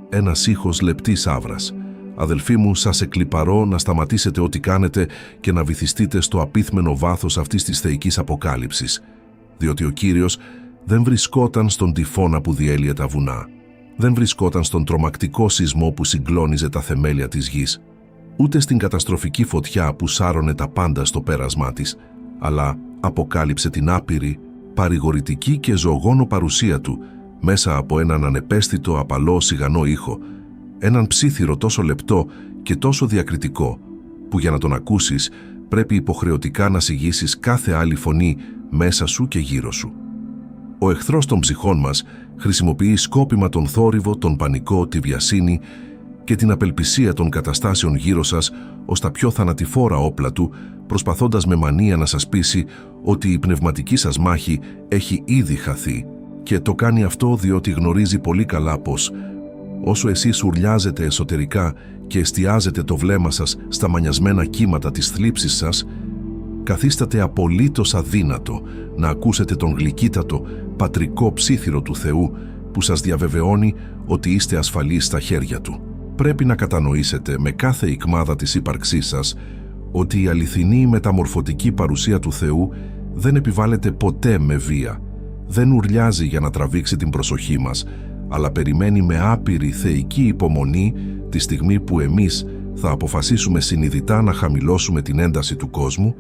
ένας ήχος λεπτής άβρας. Αδελφοί μου, σας εκλιπαρώ να σταματήσετε ό,τι κάνετε και να βυθιστείτε στο απίθμενο βάθος αυτής της θεϊκής αποκάλυψης, διότι ο Κύριος δεν βρισκόταν στον τυφώνα που διέλυε τα βουνά, δεν βρισκόταν στον τρομακτικό σεισμό που συγκλώνιζε τα θεμέλια της γης, ούτε στην καταστροφική φωτιά που σάρωνε τα πάντα στο πέρασμά της, αλλά αποκάλυψε την άπειρη, παρηγορητική και ζωγόνο παρουσία του μέσα από έναν ανεπαίσθητο, απαλό, σιγανό ήχο, έναν ψίθυρο τόσο λεπτό και τόσο διακριτικό, που για να τον ακούσεις πρέπει υποχρεωτικά να σιγήσεις κάθε άλλη φωνή μέσα σου και γύρω σου. Ο εχθρός των ψυχών μας χρησιμοποιεί σκόπιμα τον θόρυβο, τον πανικό, τη βιασύνη και την απελπισία των καταστάσεων γύρω σας ως τα πιο θανατηφόρα όπλα του, προσπαθώντας με μανία να σας πείσει ότι η πνευματική σας μάχη έχει ήδη χαθεί, και το κάνει αυτό διότι γνωρίζει πολύ καλά πως όσο εσείς ουρλιάζετε εσωτερικά και εστιάζετε το βλέμμα σας στα μανιασμένα κύματα της θλίψης σας, καθίσταται απολύτως αδύνατο να ακούσετε τον γλυκύτατο, πατρικό ψίθυρο του Θεού που σας διαβεβαιώνει ότι είστε ασφαλείς στα χέρια Του. Πρέπει να κατανοήσετε με κάθε ικμάδα της ύπαρξής σας ότι η αληθινή μεταμορφωτική παρουσία του Θεού δεν επιβάλλεται ποτέ με βία, δεν ουρλιάζει για να τραβήξει την προσοχή μας, αλλά περιμένει με άπειρη θεϊκή υπομονή τη στιγμή που εμείς θα αποφασίσουμε συνειδητά να χαμηλώσουμε την ένταση του κόσμου,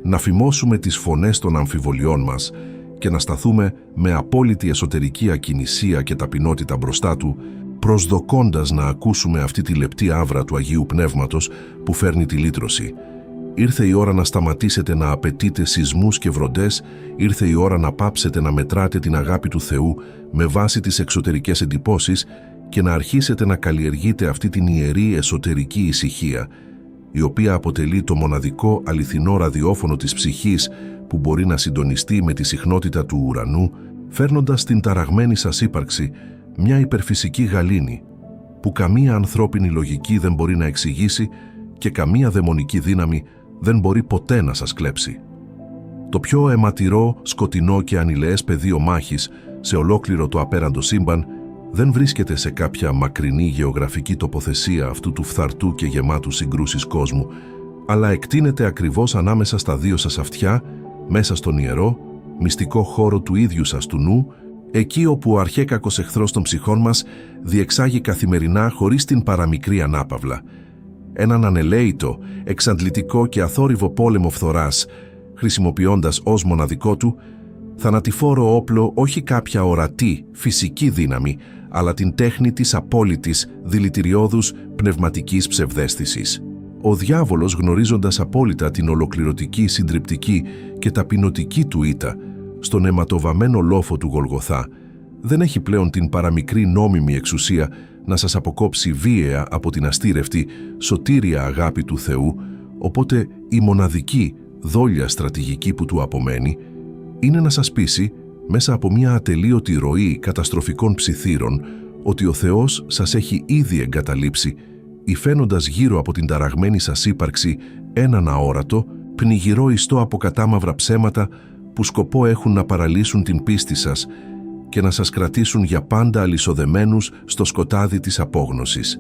να φημώσουμε τις φωνές των αμφιβολιών μας και να σταθούμε με απόλυτη εσωτερική ακινησία και ταπεινότητα μπροστά Του, προσδοκώντας να ακούσουμε αυτή τη λεπτή άβρα του Αγίου Πνεύματος που φέρνει τη λύτρωση. Ήρθε η ώρα να σταματήσετε να απαιτείτε σεισμούς και βροντές, ήρθε η ώρα να πάψετε να μετράτε την αγάπη του Θεού με βάση τις εξωτερικές εντυπώσεις και να αρχίσετε να καλλιεργείτε αυτή την ιερή εσωτερική ησυχία, η οποία αποτελεί το μοναδικό αληθινό ραδιόφωνο της ψυχής που μπορεί να συντονιστεί με τη συχνότητα του ουρανού, φέρνοντας στην ταραγμένη σας ύπαρξη μια υπερφυσική γαλήνη που καμία ανθρώπινη λογική δεν μπορεί να εξηγήσει και καμία δαιμονική δύναμη δεν μπορεί ποτέ να σας κλέψει. Το πιο αιματηρό, σκοτεινό και ανηλαιές πεδίο μάχης σε ολόκληρο το απέραντο σύμπαν δεν βρίσκεται σε κάποια μακρινή γεωγραφική τοποθεσία αυτού του φθαρτού και γεμάτου συγκρούσεις κόσμου, αλλά εκτείνεται ακριβώς ανάμεσα στα δύο σας αυτιά, μέσα στον ιερό, μυστικό χώρο του ίδιου σας του νου, εκεί όπου ο αρχαίκακος εχθρός των ψυχών μας διεξάγει καθημερινά χωρίς την παραμικρή ανάπαυλα έναν ανελαίητο, εξαντλητικό και αθόρυβο πόλεμο φθοράς, χρησιμοποιώντας ως μοναδικό του θανατηφόρο όπλο όχι κάποια ορατή, φυσική δύναμη, αλλά την τέχνη της απόλυτης, δηλητηριώδους πνευματικής ψευδαίσθησης. Ο διάβολος, γνωρίζοντας απόλυτα την ολοκληρωτική, συντριπτική και ταπεινωτική του ήττα στον αιματοβαμμένο λόφο του Γολγοθά, δεν έχει πλέον την παραμικρή νόμιμη εξουσία να σας αποκόψει βίαια από την αστήρευτη, σωτήρια αγάπη του Θεού, οπότε η μοναδική δόλια στρατηγική που του απομένει είναι να σας πείσει μέσα από μια ατελείωτη ροή καταστροφικών ψιθύρων ότι ο Θεός σας έχει ήδη εγκαταλείψει, υφαίνοντας γύρω από την ταραγμένη σας ύπαρξη έναν αόρατο, πνιγυρό ιστό από κατάμαυρα ψέματα που σκοπό έχουν να παραλύσουν την πίστη σας και να σας κρατήσουν για πάντα αλυσοδεμένους στο σκοτάδι της απόγνωσης.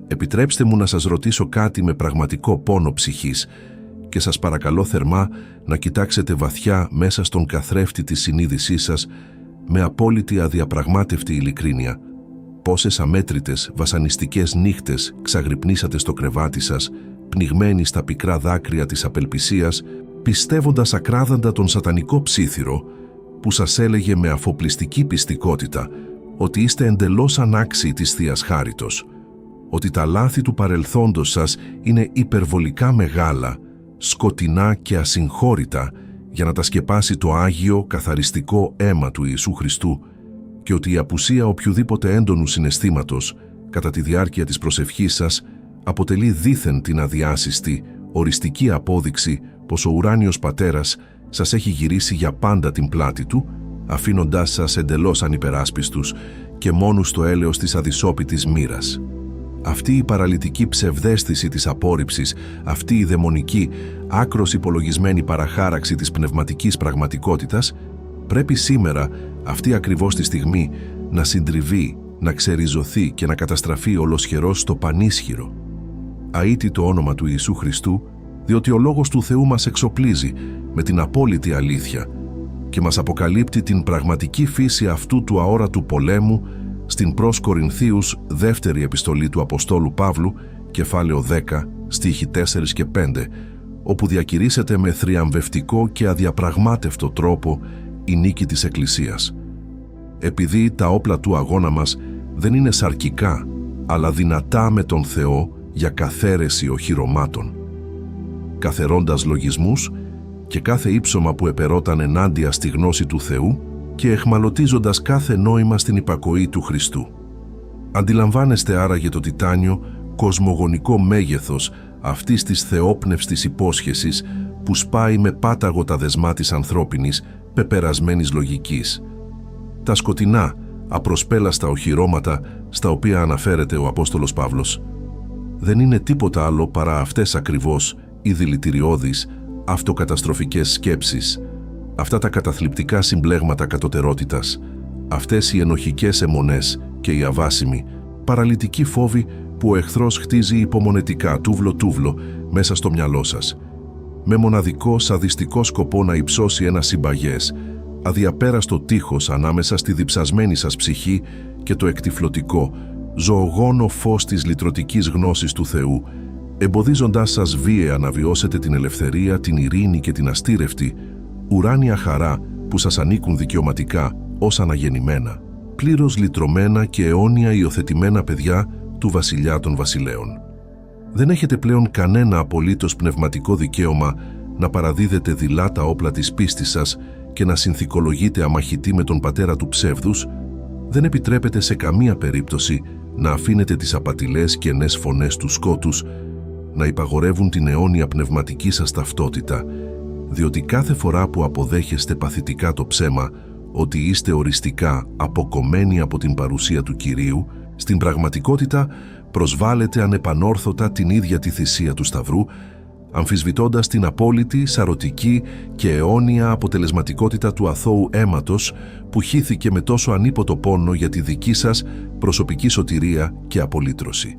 Επιτρέψτε μου να σας ρωτήσω κάτι με πραγματικό πόνο ψυχής και σας παρακαλώ θερμά να κοιτάξετε βαθιά μέσα στον καθρέφτη της συνείδησής σας με απόλυτη αδιαπραγμάτευτη ειλικρίνεια. Πόσες αμέτρητες βασανιστικές νύχτες ξαγρυπνήσατε στο κρεβάτι σας, πνιγμένοι στα πικρά δάκρυα της απελπισίας, πιστεύοντας ακράδαντα τον σατανικό ψίθυρο που σας έλεγε με αφοπλιστική πιστικότητα ότι είστε εντελώς ανάξιοι της Θείας Χάριτος, ότι τα λάθη του παρελθόντος σας είναι υπερβολικά μεγάλα σκοτεινά και ασυγχώρητα για να τα σκεπάσει το Άγιο καθαριστικό αίμα του Ιησού Χριστού και ότι η απουσία οποιοδήποτε έντονου συναισθήματος κατά τη διάρκεια της προσευχής σας αποτελεί δήθεν την αδιάσυστη, οριστική απόδειξη πως ο ουράνιος Πατέρας σας έχει γυρίσει για πάντα την πλάτη του, αφήνοντάς σας εντελώς ανυπεράσπιστους και μόνους στο έλεος της αδυσόπιτης μοίρας. Αυτή η παραλυτική ψευδαίσθηση της απόρριψης, αυτή η δαιμονική, άκρος υπολογισμένη παραχάραξη της πνευματικής πραγματικότητας, πρέπει σήμερα, αυτή ακριβώς τη στιγμή, να συντριβεί, να ξεριζωθεί και να καταστραφεί ολοσχερός στο πανίσχυρο. Αΐτει το όνομα του Ιησού Χριστού, διότι ο Λόγος του Θεού μας εξοπλίζει με την απόλυτη αλήθεια και μας αποκαλύπτει την πραγματική φύση αυτού του αόρατου πολέμου στην προς Κορινθίους δεύτερη επιστολή του Αποστόλου Παύλου, κεφάλαιο 10, στίχοι 4 και 5, όπου διακηρύσσεται με θριαμβευτικό και αδιαπραγμάτευτο τρόπο η νίκη της Εκκλησίας. Επειδή τα όπλα του αγώνα μας δεν είναι σαρκικά, αλλά δυνατά με τον Θεό για καθαίρεση οχυρωμάτων, καθαιρώντας λογισμούς και κάθε ύψωμα που επερώταν ενάντια στη γνώση του Θεού και εχμαλωτίζοντας κάθε νόημα στην υπακοή του Χριστού. Αντιλαμβάνεστε άραγε το τιτάνιο κοσμογονικό μέγεθος αυτής της θεόπνευστης υπόσχεσης που σπάει με πάταγο τα δεσμά της ανθρώπινης, πεπερασμένης λογικής. Τα σκοτεινά, απροσπέλαστα οχυρώματα στα οποία αναφέρεται ο Απόστολος Παύλος δεν είναι τίποτα άλλο παρά αυτές ακριβώς οι δηλητηριώδεις, αυτοκαταστροφικές σκέψεις, αυτά τα καταθλιπτικά συμπλέγματα κατωτερότητας, αυτές οι ενοχικές αιμονές και οι αβάσιμοι, παραλυτικοί φόβοι που ο εχθρός χτίζει υπομονετικά τούβλο-τούβλο μέσα στο μυαλό σας, με μοναδικό σαδιστικό σκοπό να υψώσει ένα συμπαγές, αδιαπέραστο τείχος ανάμεσα στη διψασμένη σας ψυχή και το εκτυφλωτικό, ζωογόνο φως της λυτρωτικής γνώσης του Θεού, εμποδίζοντάς σας βίαια να βιώσετε την ελευθερία, την ειρήνη και την αστήρευτη, ουράνια χαρά που σας ανήκουν δικαιωματικά ως αναγεννημένα, πλήρως λυτρωμένα και αιώνια υιοθετημένα παιδιά του Βασιλιά των Βασιλέων. Δεν έχετε πλέον κανένα απολύτως πνευματικό δικαίωμα να παραδίδετε δειλά τα όπλα της πίστης σας και να συνθηκολογείτε αμαχητή με τον πατέρα του ψεύδους. Δεν επιτρέπετε σε καμία περίπτωση να αφήνετε τις απατηλές κενές φωνές του σκότους να υπαγορεύουν την αιώνια πνευματική σας ταυτότητα, διότι κάθε φορά που αποδέχεστε παθητικά το ψέμα ότι είστε οριστικά αποκομμένοι από την παρουσία του Κυρίου, στην πραγματικότητα προσβάλλετε ανεπανόρθωτα την ίδια τη θυσία του Σταυρού, αμφισβητώντας την απόλυτη, σαρωτική και αιώνια αποτελεσματικότητα του αθώου αίματος που χύθηκε με τόσο ανίποτο πόνο για τη δική σας προσωπική σωτηρία και απολύτρωση.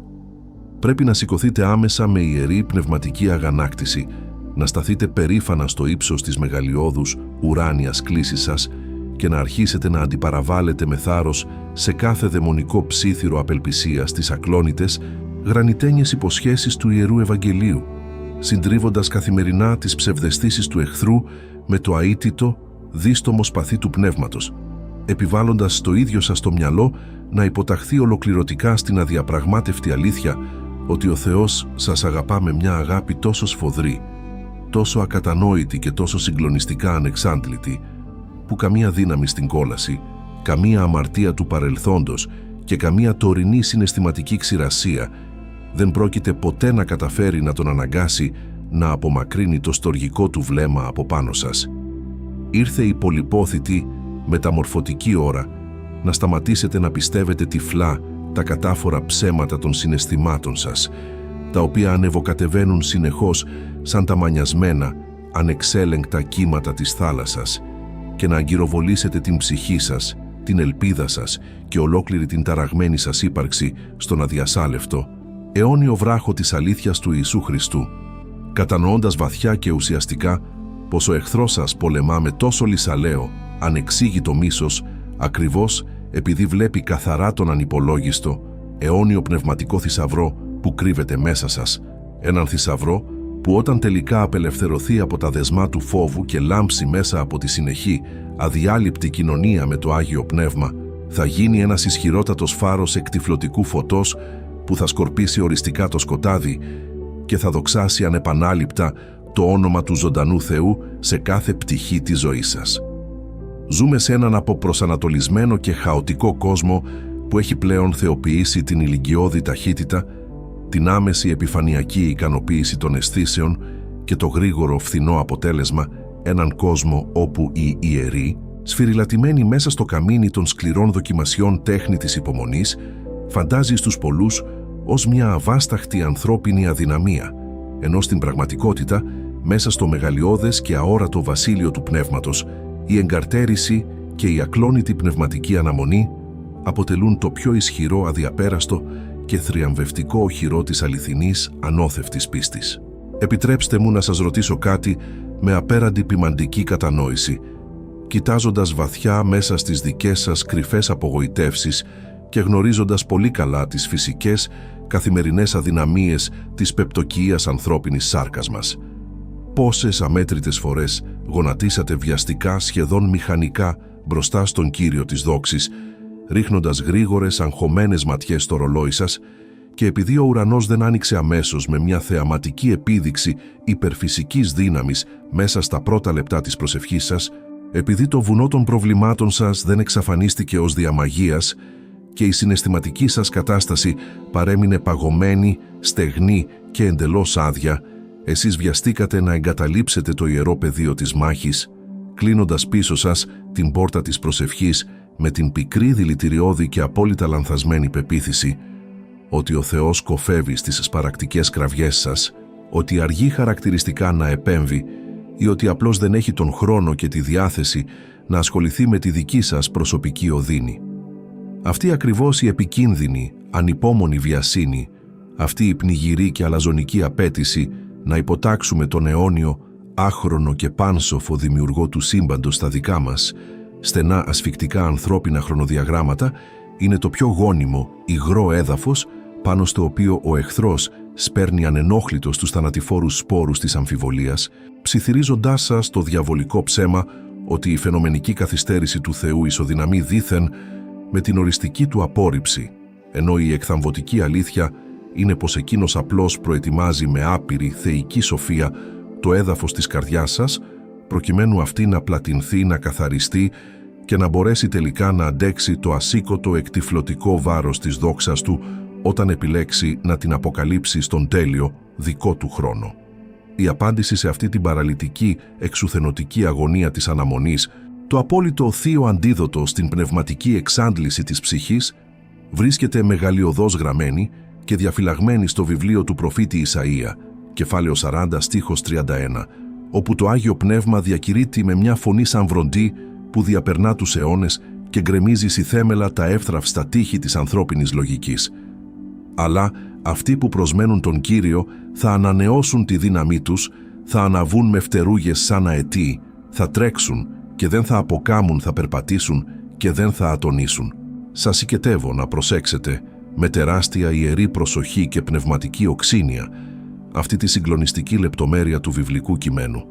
Πρέπει να σηκωθείτε άμεσα με ιερή πνευματική αγανάκτηση, να σταθείτε περήφανα στο ύψος της μεγαλειώδους ουράνιας κλίσης σας και να αρχίσετε να αντιπαραβάλλετε με θάρρος σε κάθε δαιμονικό ψίθυρο απελπισίας τις ακλόνητες, γρανιτένιες υποσχέσεις του Ιερού Ευαγγελίου, συντρίβοντας καθημερινά τις ψευδαισθήσεις του εχθρού με το αίτητο, δίστομο σπαθί του πνεύματος, επιβάλλοντας στο ίδιο σας το μυαλό να υποταχθεί ολοκληρωτικά στην αδιαπραγμάτευτη αλήθεια ότι ο Θεός σας αγαπά με μια αγάπη τόσο σφοδρή, τόσο ακατανόητη και τόσο συγκλονιστικά ανεξάντλητη, που καμία δύναμη στην κόλαση, καμία αμαρτία του παρελθόντος και καμία τωρινή συναισθηματική ξηρασία δεν πρόκειται ποτέ να καταφέρει να τον αναγκάσει να απομακρύνει το στοργικό του βλέμμα από πάνω σας. Ήρθε η πολυπόθητη, μεταμορφωτική ώρα να σταματήσετε να πιστεύετε τυφλά τα κατάφορα ψέματα των συναισθημάτων σας, τα οποία ανεβοκατεβαίνουν συνεχώς σαν τα μανιασμένα, ανεξέλεγκτα κύματα της θάλασσας, και να αγκυροβολήσετε την ψυχή σας, την ελπίδα σας και ολόκληρη την ταραγμένη σας ύπαρξη στον αδιασάλευτο, αιώνιο βράχο της αλήθειας του Ιησού Χριστού, κατανοώντας βαθιά και ουσιαστικά πως ο εχθρός σας πολεμά με τόσο λυσαλαίο, ανεξήγητο μίσος, ακριβώς επειδή βλέπει καθαρά τον ανυπολόγιστο, αιώνιο πνευματικό θησαυρό που κρύβεται μέσα σας, έναν θησαυρό που όταν τελικά απελευθερωθεί από τα δεσμά του φόβου και λάμψει μέσα από τη συνεχή, αδιάλειπτη κοινωνία με το Άγιο Πνεύμα, θα γίνει ένας ισχυρότατος φάρος εκτυφλωτικού φωτός που θα σκορπίσει οριστικά το σκοτάδι και θα δοξάσει ανεπανάληπτα το όνομα του ζωντανού Θεού σε κάθε πτυχή της ζωής σας. Ζούμε σε έναν αποπροσανατολισμένο και χαοτικό κόσμο που έχει πλέον θεοποιήσει την ηλικιώδη ταχύτητα, την άμεση επιφανειακή ικανοποίηση των αισθήσεων και το γρήγορο φθηνό αποτέλεσμα, έναν κόσμο όπου οι ιεροί, σφυριλατημένοι μέσα στο καμίνι των σκληρών δοκιμασιών τέχνη της υπομονής, φαντάζει στους πολλούς ως μια αβάσταχτη ανθρώπινη αδυναμία, ενώ στην πραγματικότητα, μέσα στο μεγαλειώδες και αόρατο βασίλειο του πνεύματος, η εγκαρτέρηση και η ακλόνητη πνευματική αναμονή αποτελούν το πιο ισχυρό, αδιαπέραστο και θριαμβευτικό οχυρό της αληθινής, ανώθευτης πίστης. Επιτρέψτε μου να σας ρωτήσω κάτι με απέραντη ποιμαντική κατανόηση, κοιτάζοντας βαθιά μέσα στις δικές σας κρυφές απογοητεύσεις και γνωρίζοντας πολύ καλά τις φυσικές, καθημερινές αδυναμίες της πεπτοκυίας ανθρώπινης σάρκας μας. Πόσες αμέτρητες φορές γονατίσατε βιαστικά, σχεδόν μηχανικά, μπροστά στον Κύριο της δόξης, ρίχνοντας γρήγορες, αγχωμένες ματιές στο ρολόι σας, και επειδή ο ουρανός δεν άνοιξε αμέσως με μια θεαματική επίδειξη υπερφυσικής δύναμης μέσα στα πρώτα λεπτά της προσευχής σας, επειδή το βουνό των προβλημάτων σας δεν εξαφανίστηκε ως διαμαγείας και η συναισθηματική σας κατάσταση παρέμεινε παγωμένη, στεγνή και εντελώς άδεια, εσείς βιαστήκατε να εγκαταλείψετε το ιερό πεδίο της μάχης, κλείνοντας πίσω σας την πόρτα της προσευχής με την πικρή, δηλητηριώδη και απόλυτα λανθασμένη πεποίθηση ότι ο Θεός κοφεύει στις σπαρακτικές κραυγές σας, ότι αργεί χαρακτηριστικά να επέμβει ή ότι απλώς δεν έχει τον χρόνο και τη διάθεση να ασχοληθεί με τη δική σας προσωπική οδύνη. Αυτή ακριβώς η επικίνδυνη, ανυπόμονη βιασύνη, αυτή η πνιγυρή και αλαζονική απέτηση να υποτάξουμε τον αιώνιο, άχρονο και πάνσοφο δημιουργό του σύμπαντος στα δικά μας, στενά ασφικτικά ανθρώπινα χρονοδιαγράμματα, είναι το πιο γόνιμο, υγρό έδαφος πάνω στο οποίο ο εχθρός σπέρνει ανενόχλητος τους θανατηφόρους σπόρους της αμφιβολίας, ψιθυρίζοντάς σας το διαβολικό ψέμα ότι η φαινομενική καθυστέρηση του Θεού ισοδυναμεί δήθεν με την οριστική του απόρριψη, ενώ η εκθαμβωτική αλήθεια είναι πως εκείνος απλώς προετοιμάζει με άπειρη θεϊκή σοφία το έδαφος της καρδιάς σας, προκειμένου αυτή να πλατινθεί, να καθαριστεί και να μπορέσει τελικά να αντέξει το ασήκωτο εκτυφλωτικό βάρος της δόξας του όταν επιλέξει να την αποκαλύψει στον τέλειο δικό του χρόνο. Η απάντηση σε αυτή την παραλυτική, εξουθενωτική αγωνία της αναμονής, το απόλυτο θείο αντίδοτο στην πνευματική εξάντληση της ψυχής, βρίσκεται μεγαλειωδώς γραμμένη και διαφυλαγμένη στο βιβλίο του προφήτη Ισαΐα, κεφάλαιο 40, στίχος 31, όπου το Άγιο Πνεύμα διακηρύττει με μια φωνή σαν βροντί που διαπερνά τους αιώνες και γκρεμίζει συθέμελα τα εύθραυστα τείχη της ανθρώπινης λογικής. Αλλά αυτοί που προσμένουν τον Κύριο θα ανανεώσουν τη δύναμή τους, θα αναβούν με φτερούγες σαν αετοί, θα τρέξουν και δεν θα αποκάμουν, θα περπατήσουν και δεν θα ατονίσουν. Σας συγκετεύω να προσέξετε με τεράστια ιερή προσοχή και πνευματική οξύνια αυτή τη συγκλονιστική λεπτομέρεια του βιβλικού κειμένου.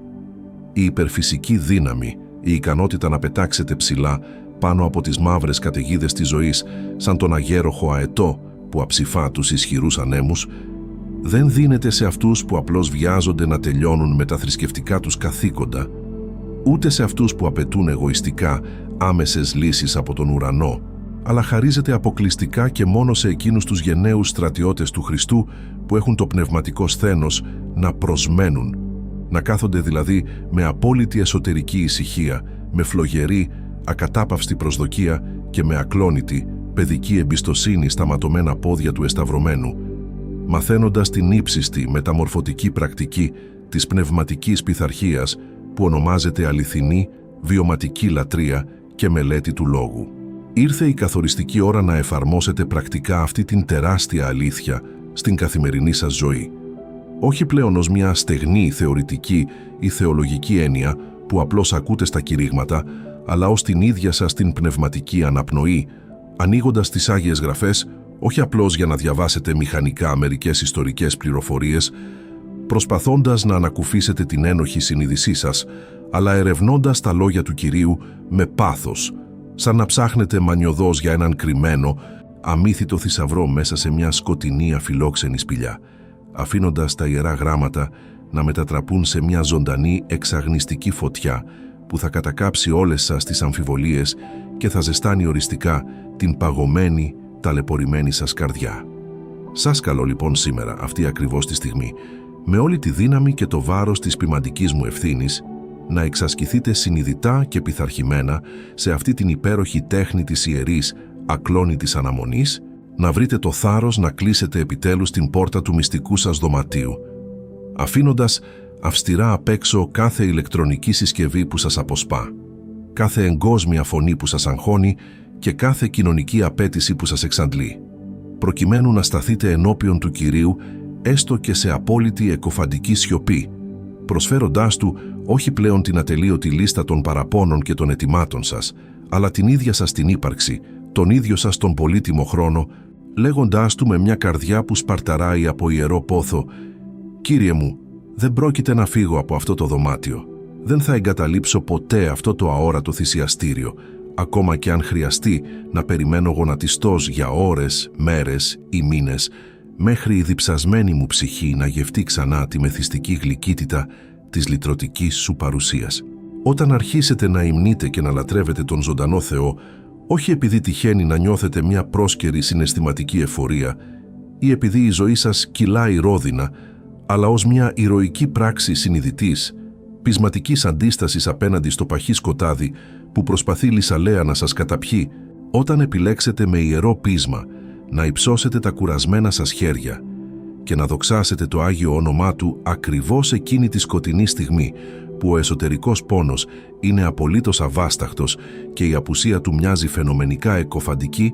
Η υπερφυσική δύναμη, η ικανότητα να πετάξετε ψηλά πάνω από τις μαύρες καταιγίδες της ζωής σαν τον αγέροχο αετό που αψηφά τους ισχυρούς ανέμους, δεν δίνεται σε αυτούς που απλώς βιάζονται να τελειώνουν με τα θρησκευτικά τους καθήκοντα, ούτε σε αυτούς που απαιτούν εγωιστικά άμεσες λύσεις από τον ουρανό, αλλά χαρίζεται αποκλειστικά και μόνο σε εκείνους τους γενναίους στρατιώτες του Χριστού που έχουν το πνευματικό σθένος να προσμένουν, να κάθονται δηλαδή με απόλυτη εσωτερική ησυχία, με φλογερή, ακατάπαυστη προσδοκία και με ακλόνητη, παιδική εμπιστοσύνη στα ματωμένα πόδια του εσταυρωμένου, μαθαίνοντας την ύψιστη μεταμορφωτική πρακτική της πνευματικής πειθαρχίας που ονομάζεται αληθινή, βιωματική λατρεία και μελέτη του λόγου. Ήρθε η καθοριστική ώρα να εφαρμόσετε πρακτικά αυτή την τεράστια αλήθεια στην καθημερινή σας ζωή. Όχι πλέον ως μια στεγνή θεωρητική ή θεολογική έννοια που απλώς ακούτε στα κηρύγματα, αλλά ως την ίδια σας την πνευματική αναπνοή, ανοίγοντας τις Άγιες Γραφές όχι απλώς για να διαβάσετε μηχανικά μερικές ιστορικές πληροφορίες, προσπαθώντας να ανακουφίσετε την ένοχη συνείδησή σας, αλλά ερευνώντας τα λόγια του Κυρίου με πάθος, σαν να ψάχνετε μανιωδώς για έναν κρυμμένο, αμύθιτο θησαυρό μέσα σε μια σκοτεινή αφιλόξενη σπηλιά, αφήνοντας τα Ιερά Γράμματα να μετατραπούν σε μια ζωντανή εξαγνιστική φωτιά που θα κατακάψει όλες σας τις αμφιβολίες και θα ζεστάνει οριστικά την παγωμένη, ταλαιπωρημένη σας καρδιά. Σας καλώ λοιπόν σήμερα, αυτή ακριβώς τη στιγμή, με όλη τη δύναμη και το βάρος της ποιμαντικής μου ευθύνης, να εξασκηθείτε συνειδητά και πειθαρχημένα σε αυτή την υπέροχη τέχνη της ιερής ακλόνητης αναμονής, να βρείτε το θάρρος να κλείσετε επιτέλους την πόρτα του μυστικού σας δωματίου, αφήνοντας αυστηρά απ' έξω κάθε ηλεκτρονική συσκευή που σας αποσπά, κάθε εγκόσμια φωνή που σας αγχώνει και κάθε κοινωνική απέτηση που σας εξαντλεί, προκειμένου να σταθείτε ενώπιον του Κυρίου έστω και σε απόλυτη εκοφαντική σιωπή, προσφέροντάς Του όχι πλέον την ατελείωτη λίστα των παραπώνων και των αιτημάτων σας, αλλά την ίδια σας την ύπαρξη, τον ίδιο σας τον πολύτιμο χρόνο, λέγοντάς Του με μια καρδιά που σπαρταράει από ιερό πόθο: «Κύριε μου, δεν πρόκειται να φύγω από αυτό το δωμάτιο. Δεν θα εγκαταλείψω ποτέ αυτό το αόρατο θυσιαστήριο, ακόμα και αν χρειαστεί να περιμένω γονατιστός για ώρες, μέρες ή μήνες, μέχρι η διψασμένη μου ψυχή να γευτεί ξανά τη μεθυστική γλυκύτητα της λυτρωτικής σου παρουσίας». Όταν αρχίσετε να υμνείτε και να λατρεύετε τον ζωντανό Θεό, όχι επειδή τυχαίνει να νιώθετε μια πρόσκαιρη συναισθηματική εφορία ή επειδή η ζωή σας κυλάει ρόδινα, αλλά ως μια ηρωική πράξη συνειδητής, πεισματικής αντίστασης απέναντι στο παχύ σκοτάδι που προσπαθεί λυσαλέα να σας καταπιεί, όταν επιλέξετε με ιερό πείσμα να υψώσετε τα κουρασμένα σας χέρια και να δοξάσετε το Άγιο όνομά Του ακριβώς εκείνη τη σκοτεινή στιγμή που ο εσωτερικός πόνος είναι απολύτως αβάσταχτος και η απουσία του μοιάζει φαινομενικά εκοφαντική,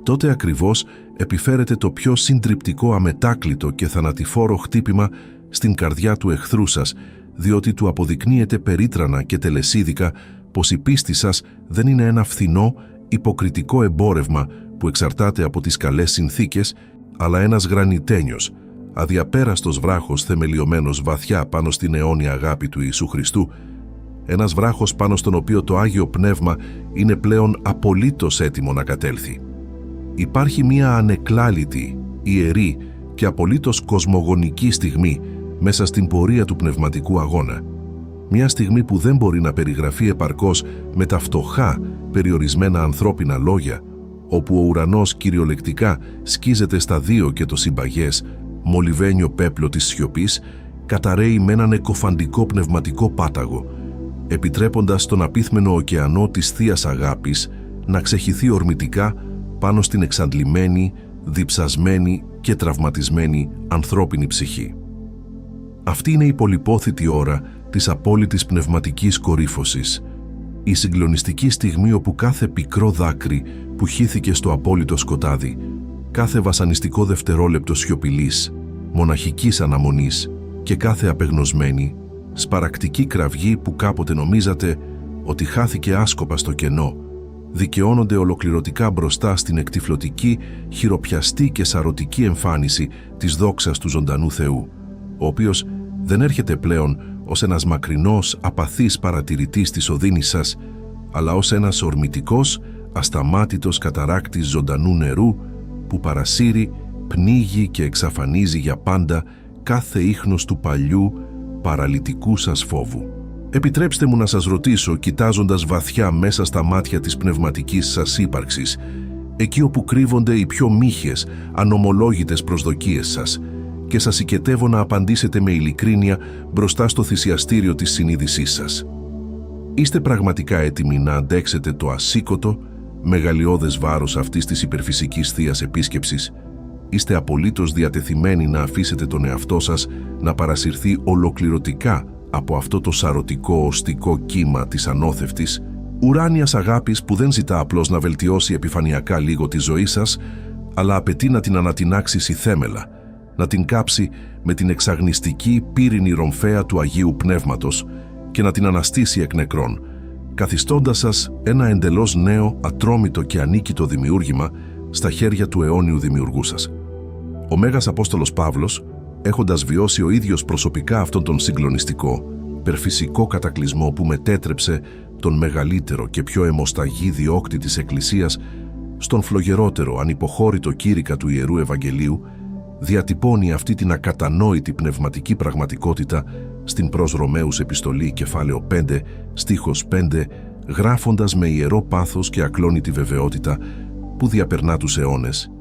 τότε ακριβώς επιφέρετε το πιο συντριπτικό, αμετάκλητο και θανατηφόρο χτύπημα στην καρδιά του εχθρού σας, διότι του αποδεικνύεται περίτρανα και τελεσίδικα πως η πίστη σας δεν είναι ένα φθηνό, υποκριτικό εμπόρευμα που εξαρτάται από τις καλές συνθήκες, αλλά ένας γρανιτένιος, αδιαπέραστος βράχος θεμελιωμένος βαθιά πάνω στην αιώνια αγάπη του Ιησού Χριστού, ένας βράχος πάνω στον οποίο το Άγιο Πνεύμα είναι πλέον απολύτως έτοιμο να κατέλθει. Υπάρχει μία ανεκλάλητη, ιερή και απολύτως κοσμογονική στιγμή μέσα στην πορεία του πνευματικού αγώνα. Μια στιγμή που δεν μπορεί να περιγραφεί επαρκώς με τα φτωχά, περιορισμένα ανθρώπινα λόγια, όπου ο ουρανός κυριολεκτικά σκίζεται στα δύο και το συμπαγές, μολυβένιο πέπλο της σιωπής, καταραίει με έναν εκοφαντικό πνευματικό πάταγο, επιτρέποντας τον απίθμενο ωκεανό της Θείας Αγάπης να ξεχυθεί ορμητικά πάνω στην εξαντλημένη, διψασμένη και τραυματισμένη ανθρώπινη ψυχή. Αυτή είναι η πολυπόθητη ώρα της απόλυτης πνευματικής κορύφωσης, η συγκλονιστική στιγμή όπου κάθε πικρό δάκρυ που χύθηκε στο απόλυτο σκοτάδι, κάθε βασανιστικό δευτερόλεπτο σιωπηλής, μοναχικής αναμονής και κάθε απεγνωσμένη, σπαρακτική κραυγή που κάποτε νομίζατε ότι χάθηκε άσκοπα στο κενό, δικαιώνονται ολοκληρωτικά μπροστά στην εκτυφλωτική, χειροπιαστή και σαρωτική εμφάνιση της δόξας του ζωντανού Θεού, ο οποίος δεν έρχεται πλέον ως ένας μακρινός, απαθής παρατηρητής της οδύνης σας, αλλά ως ένας ορμητικός, ασταμάτητος καταράκτης ζωντανού νερού που παρασύρει, πνίγει και εξαφανίζει για πάντα κάθε ίχνος του παλιού, παραλυτικού σας φόβου. Επιτρέψτε μου να σας ρωτήσω, κοιτάζοντας βαθιά μέσα στα μάτια της πνευματικής σας ύπαρξης, εκεί όπου κρύβονται οι πιο μύχες, ανομολόγητες προσδοκίες σας, και σας οικετεύω να απαντήσετε με ειλικρίνεια μπροστά στο θυσιαστήριο της συνείδησής σας. Είστε πραγματικά έτοιμοι να αντέξετε το ασήκωτο, μεγαλειώδες βάρος αυτής της υπερφυσικής θείας επίσκεψης? Είστε απολύτως διατεθειμένοι να αφήσετε τον εαυτό σας να παρασυρθεί ολοκληρωτικά από αυτό το σαρωτικό, οστικό κύμα της ανώθευτης, ουράνιας αγάπης που δεν ζητά απλώς να βελτιώσει επιφανειακά λίγο τη ζωή σας, αλλά απαιτεί να την ανατινάξει συθέμελα, να την κάψει με την εξαγνιστική πύρινη ρομφαία του Αγίου Πνεύματος και να την αναστήσει εκ νεκρών, καθιστώντας σας ένα εντελώς νέο, ατρόμητο και ανίκητο δημιούργημα στα χέρια του αιώνιου δημιουργού σας. Ο Μέγας Απόστολος Παύλος, έχοντας βιώσει ο ίδιος προσωπικά αυτόν τον συγκλονιστικό, περφυσικό κατακλυσμό που μετέτρεψε τον μεγαλύτερο και πιο αιμοσταγή διώκτη της Εκκλησίας στον φλογερότερο, ανυποχώρητο κήρυκα του Ιερού Ευαγγελίου, διατυπώνει αυτή την ακατανόητη πνευματική πραγματικότητα στην προς Ρωμαίους επιστολή κεφάλαιο 5, στίχος 5, γράφοντας με ιερό πάθος και ακλόνητη βεβαιότητα που διαπερνά τους αιώνες.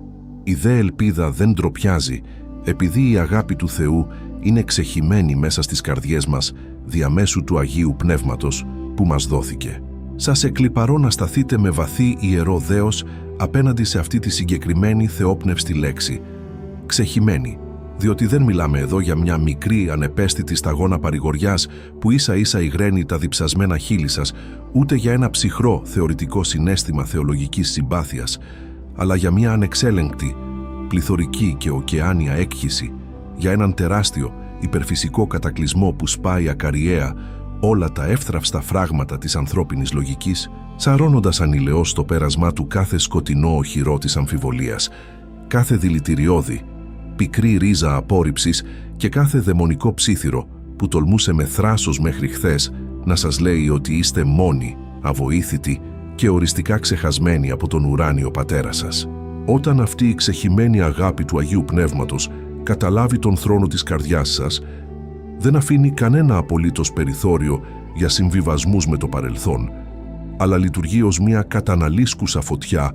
Η δε ελπίδα δεν ντροπιάζει, επειδή η αγάπη του Θεού είναι ξεχυμένη μέσα στις καρδιές μας διαμέσου του Αγίου Πνεύματος που μας δόθηκε. Σας εκλιπαρώ να σταθείτε με βαθύ ιερό δέος απέναντι σε αυτή τη συγκεκριμένη θεόπνευστη λέξη. Ξεχυμένη, διότι δεν μιλάμε εδώ για μια μικρή ανεπαίσθητη σταγόνα παρηγοριάς που ίσα-ίσα υγραίνει τα διψασμένα χείλη σας, ούτε για ένα ψυχρό θεωρητικό συναίσθημα θεολογικής συμπάθειας, αλλά για μια ανεξέλεγκτη, πληθωρική και ωκεάνια έκχυση, για έναν τεράστιο, υπερφυσικό κατακλυσμό που σπάει ακαριαία όλα τα εύθραυστα φράγματα της ανθρώπινης λογικής, σαρώνοντας ανηλαιώς στο πέρασμά του κάθε σκοτεινό οχυρό της αμφιβολίας, κάθε δηλητηριώδη, πικρή ρίζα απόρριψης και κάθε δαιμονικό ψίθυρο που τολμούσε με θράσος μέχρι χθες να σας λέει ότι είστε μόνοι, αβοήθητοι και οριστικά ξεχασμένοι από τον ουράνιο πατέρα σας. Όταν αυτή η ξεχυμένη αγάπη του Αγίου Πνεύματος καταλάβει τον θρόνο της καρδιάς σας, δεν αφήνει κανένα απολύτως περιθώριο για συμβιβασμούς με το παρελθόν, αλλά λειτουργεί ως μια καταναλίσκουσα φωτιά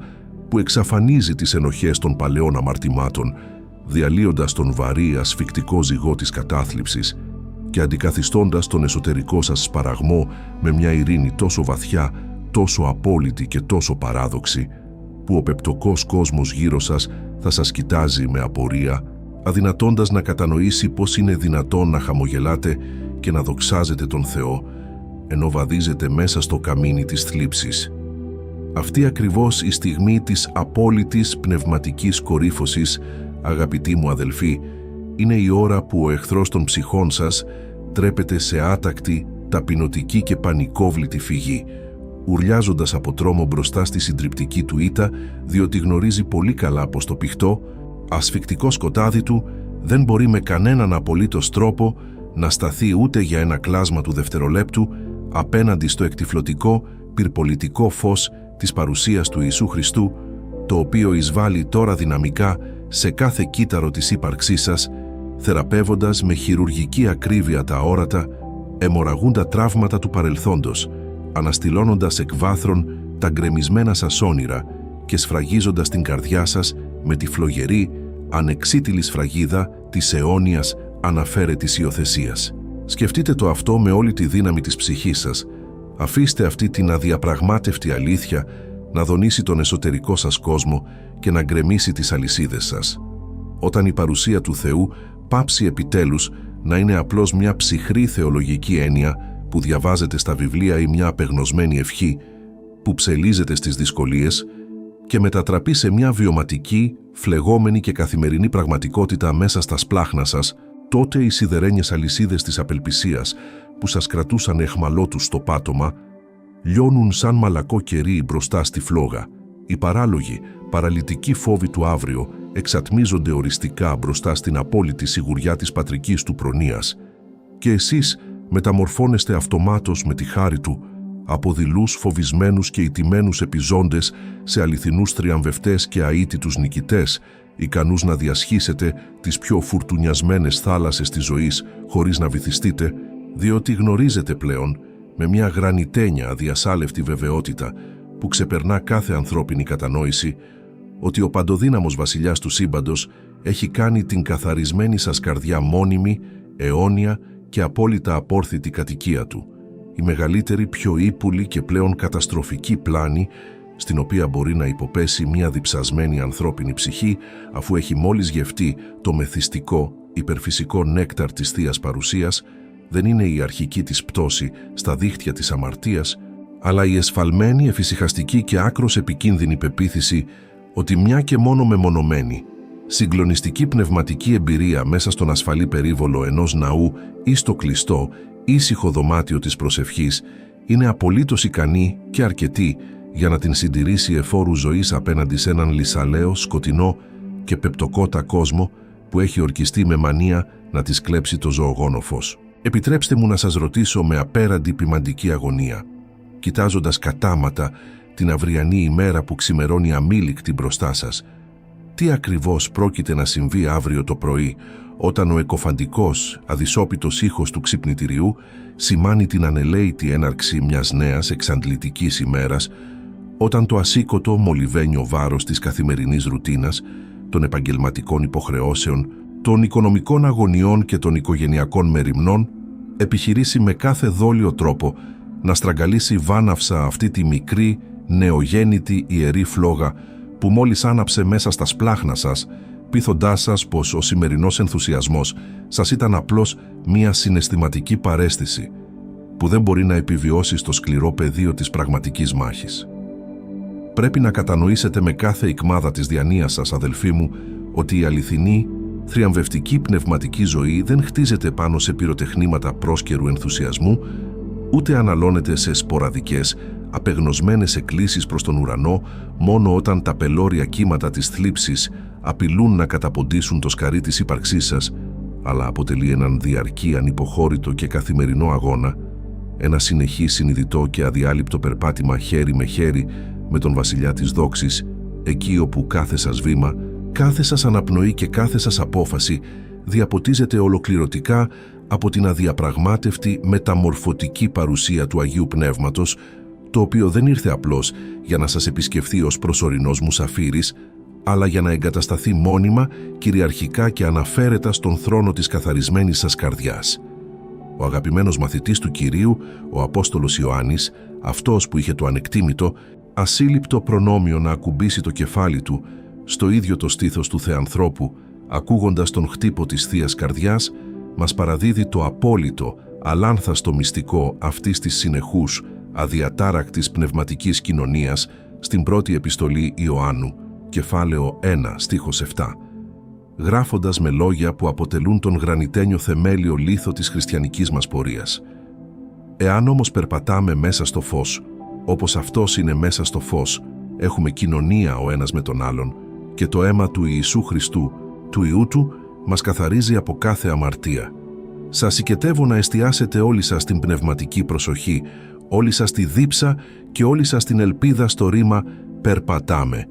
που εξαφανίζει τις ενοχές των παλαιών αμαρτημάτων, διαλύοντας τον βαρύ ασφικτικό ζυγό της κατάθλιψης και αντικαθιστώντας τον εσωτερικό σας σπαραγμό με μια ειρήνη τόσο βαθιά, τόσο απόλυτη και τόσο παράδοξη, που ο πεπτοκός κόσμος γύρω σας θα σας κοιτάζει με απορία, αδυνατώντας να κατανοήσει πώς είναι δυνατόν να χαμογελάτε και να δοξάζετε τον Θεό, ενώ βαδίζετε μέσα στο καμίνι της θλίψης. Αυτή ακριβώς η στιγμή της απόλυτης πνευματικής κορύφωσης, αγαπητοί μου αδελφοί, είναι η ώρα που ο εχθρός των ψυχών σας τρέπεται σε άτακτη, ταπεινωτική και πανικόβλητη φυγή, ουρλιάζοντας από τρόμο μπροστά στη συντριπτική του ήττα, διότι γνωρίζει πολύ καλά πως το πηχτό, ασφικτικό σκοτάδι του δεν μπορεί με κανέναν απολύτως τρόπο να σταθεί ούτε για ένα κλάσμα του δευτερολέπτου απέναντι στο εκτυφλωτικό, πυρπολιτικό φως της παρουσίας του Ιησού Χριστού, το οποίο εισβάλλει τώρα δυναμικά σε κάθε κύτταρο της ύπαρξής σας, θεραπεύοντας με χειρουργική ακρίβεια τα αόρατα, αιμορραγούντα τραύματα του παρελθόντος, αναστηλώνοντας εκ βάθρων τα γκρεμισμένα σας όνειρα και σφραγίζοντας την καρδιά σας με τη φλογερή, ανεξίτηλη σφραγίδα της αιώνιας αναφέρετης υιοθεσίας. Σκεφτείτε το αυτό με όλη τη δύναμη της ψυχής σας. Αφήστε αυτή την αδιαπραγμάτευτη αλήθεια να δονήσει τον εσωτερικό σας κόσμο και να γκρεμίσει τις αλυσίδες σας. Όταν η παρουσία του Θεού πάψει επιτέλους να είναι απλώς μια ψυχρή θεολογική έννοια που διαβάζετε στα βιβλία ή μια απεγνωσμένη ευχή που ψελίζετε στις δυσκολίες και μετατραπεί σε μια βιωματική, φλεγόμενη και καθημερινή πραγματικότητα μέσα στα σπλάχνα σας, τότε οι σιδερένιες αλυσίδες της απελπισίας που σας κρατούσαν εχμαλώτους στο πάτωμα λιώνουν σαν μαλακό κερί μπροστά στη φλόγα. Οι παράλογοι, παραλυτικοί φόβοι του αύριο εξατμίζονται οριστικά μπροστά στην απόλυτη σιγουριά της πατρικής του προνοίας και εσείς μεταμορφώνεστε αυτομάτως με τη χάρη του από δειλούς φοβισμένους και ηττημένους επιζώντες σε αληθινούς θριαμβευτές και αίτητους νικητές, ικανούς να διασχίσετε τις πιο φουρτουνιασμένες θάλασσες της ζωής χωρίς να βυθιστείτε, διότι γνωρίζετε πλέον με μια γρανιτένια αδιασάλευτη βεβαιότητα που ξεπερνά κάθε ανθρώπινη κατανόηση ότι ο παντοδύναμος βασιλιάς του σύμπαντος έχει κάνει την καθαρισμένη σας καρδιά μόνιμη, αιώνια και απόλυτα απόρθητη κατοικία του, η μεγαλύτερη, πιο ύπουλη και πλέον καταστροφική πλάνη στην οποία μπορεί να υποπέσει μια διψασμένη ανθρώπινη ψυχή αφού έχει μόλις γευτεί το μεθυστικό, υπερφυσικό νέκταρ της Θείας Παρουσίας, δεν είναι η αρχική της πτώση στα δίχτυα της αμαρτίας, αλλά η εσφαλμένη, εφησυχαστική και άκρος επικίνδυνη πεποίθηση ότι μια και μόνο μεμονωμένη, συγκλονιστική πνευματική εμπειρία μέσα στον ασφαλή περίβολο ενός ναού ή στο κλειστό, ήσυχο δωμάτιο της προσευχής είναι απολύτως ικανή και αρκετή για να την συντηρήσει εφόρου ζωής απέναντι σε έναν λυσαλαίο, σκοτεινό και πεπτοκότα κόσμο που έχει ορκιστεί με μανία να της κλέψει το ζωογόνο φως. Επιτρέψτε μου να σας ρωτήσω με απέραντη ποιμαντική αγωνία, κοιτάζοντας κατάματα την αυριανή ημέρα που ξημερώνει αμήλικτη μπροστά σας, τι ακριβώς πρόκειται να συμβεί αύριο το πρωί, όταν ο εκοφαντικός, αδυσόπιτος ήχος του ξυπνητηριού σημάνει την ανελαίητη έναρξη μιας νέας εξαντλητικής ημέρας, όταν το ασήκωτο μολυβένιο βάρος της καθημερινής ρουτίνας, των επαγγελματικών υποχρεώσεων, των οικονομικών αγωνιών και των οικογενειακών μεριμνών επιχειρήσει με κάθε δόλιο τρόπο να στραγγαλίσει βάναυσα αυτή τη μικρή, νεογέννητη ιερή φλόγα που μόλις άναψε μέσα στα σπλάχνα σας, πείθοντάς σας πως ο σημερινός ενθουσιασμός σας ήταν απλώς μία συναισθηματική παρέστηση που δεν μπορεί να επιβιώσει στο σκληρό πεδίο της πραγματικής μάχης. Πρέπει να κατανοήσετε με κάθε ικμάδα της διανοίας σας, αδελφοί μου, ότι η αληθινή, θριαμβευτική πνευματική ζωή δεν χτίζεται πάνω σε πυροτεχνήματα πρόσκαιρου ενθουσιασμού, ούτε αναλώνεται σε σποραδικές, απεγνωσμένες εκκλήσεις προς τον ουρανό μόνο όταν τα πελώρια κύματα της θλίψης απειλούν να καταποντήσουν το σκαρί της ύπαρξής σας, αλλά αποτελεί έναν διαρκή, ανυποχώρητο και καθημερινό αγώνα, ένα συνεχή, συνειδητό και αδιάλειπτο περπάτημα χέρι με χέρι με τον βασιλιά της δόξης, εκεί όπου κάθε σας βήμα, κάθε σας αναπνοή και κάθε σας απόφαση διαποτίζεται ολοκληρωτικά από την αδιαπραγμάτευτη μεταμορφωτική παρουσία του Αγίου Πνεύματος, το οποίο δεν ήρθε απλώς για να σας επισκεφθεί ως προσωρινός μουσαφίρης, αλλά για να εγκατασταθεί μόνιμα, κυριαρχικά και αναφέρετα στον θρόνο της καθαρισμένης σας καρδιάς. Ο αγαπημένος μαθητής του Κυρίου, ο Απόστολος Ιωάννης, αυτός που είχε το ανεκτήμητο, ασύλληπτο προνόμιο να ακουμπήσει το κεφάλι του στο ίδιο το στήθος του Θεανθρώπου, ακούγοντας τον χτύπο της Θείας Καρδιάς, μας παραδίδει το απόλυτο, αλάνθαστο μυστικό αυτής της συνεχούς, αδιατάρακτης πνευματικής κοινωνίας στην πρώτη επιστολή Ιωάννου, κεφάλαιο 1, στίχος 7, γράφοντας με λόγια που αποτελούν τον γρανιτένιο θεμέλιο λίθο της χριστιανικής μας πορείας. Εάν όμως περπατάμε μέσα στο φως, όπως αυτός είναι μέσα στο φως, έχουμε κοινωνία ο ένας με τον άλλον και το αίμα του Ιησού Χριστού, του Υιού Του, μας καθαρίζει από κάθε αμαρτία. Σας οικετεύω να εστιάσετε όλοι σας την πνευματική προσοχή, όλοι σας τη δίψα και όλοι σας την ελπίδα στο ρήμα «περπατάμε»,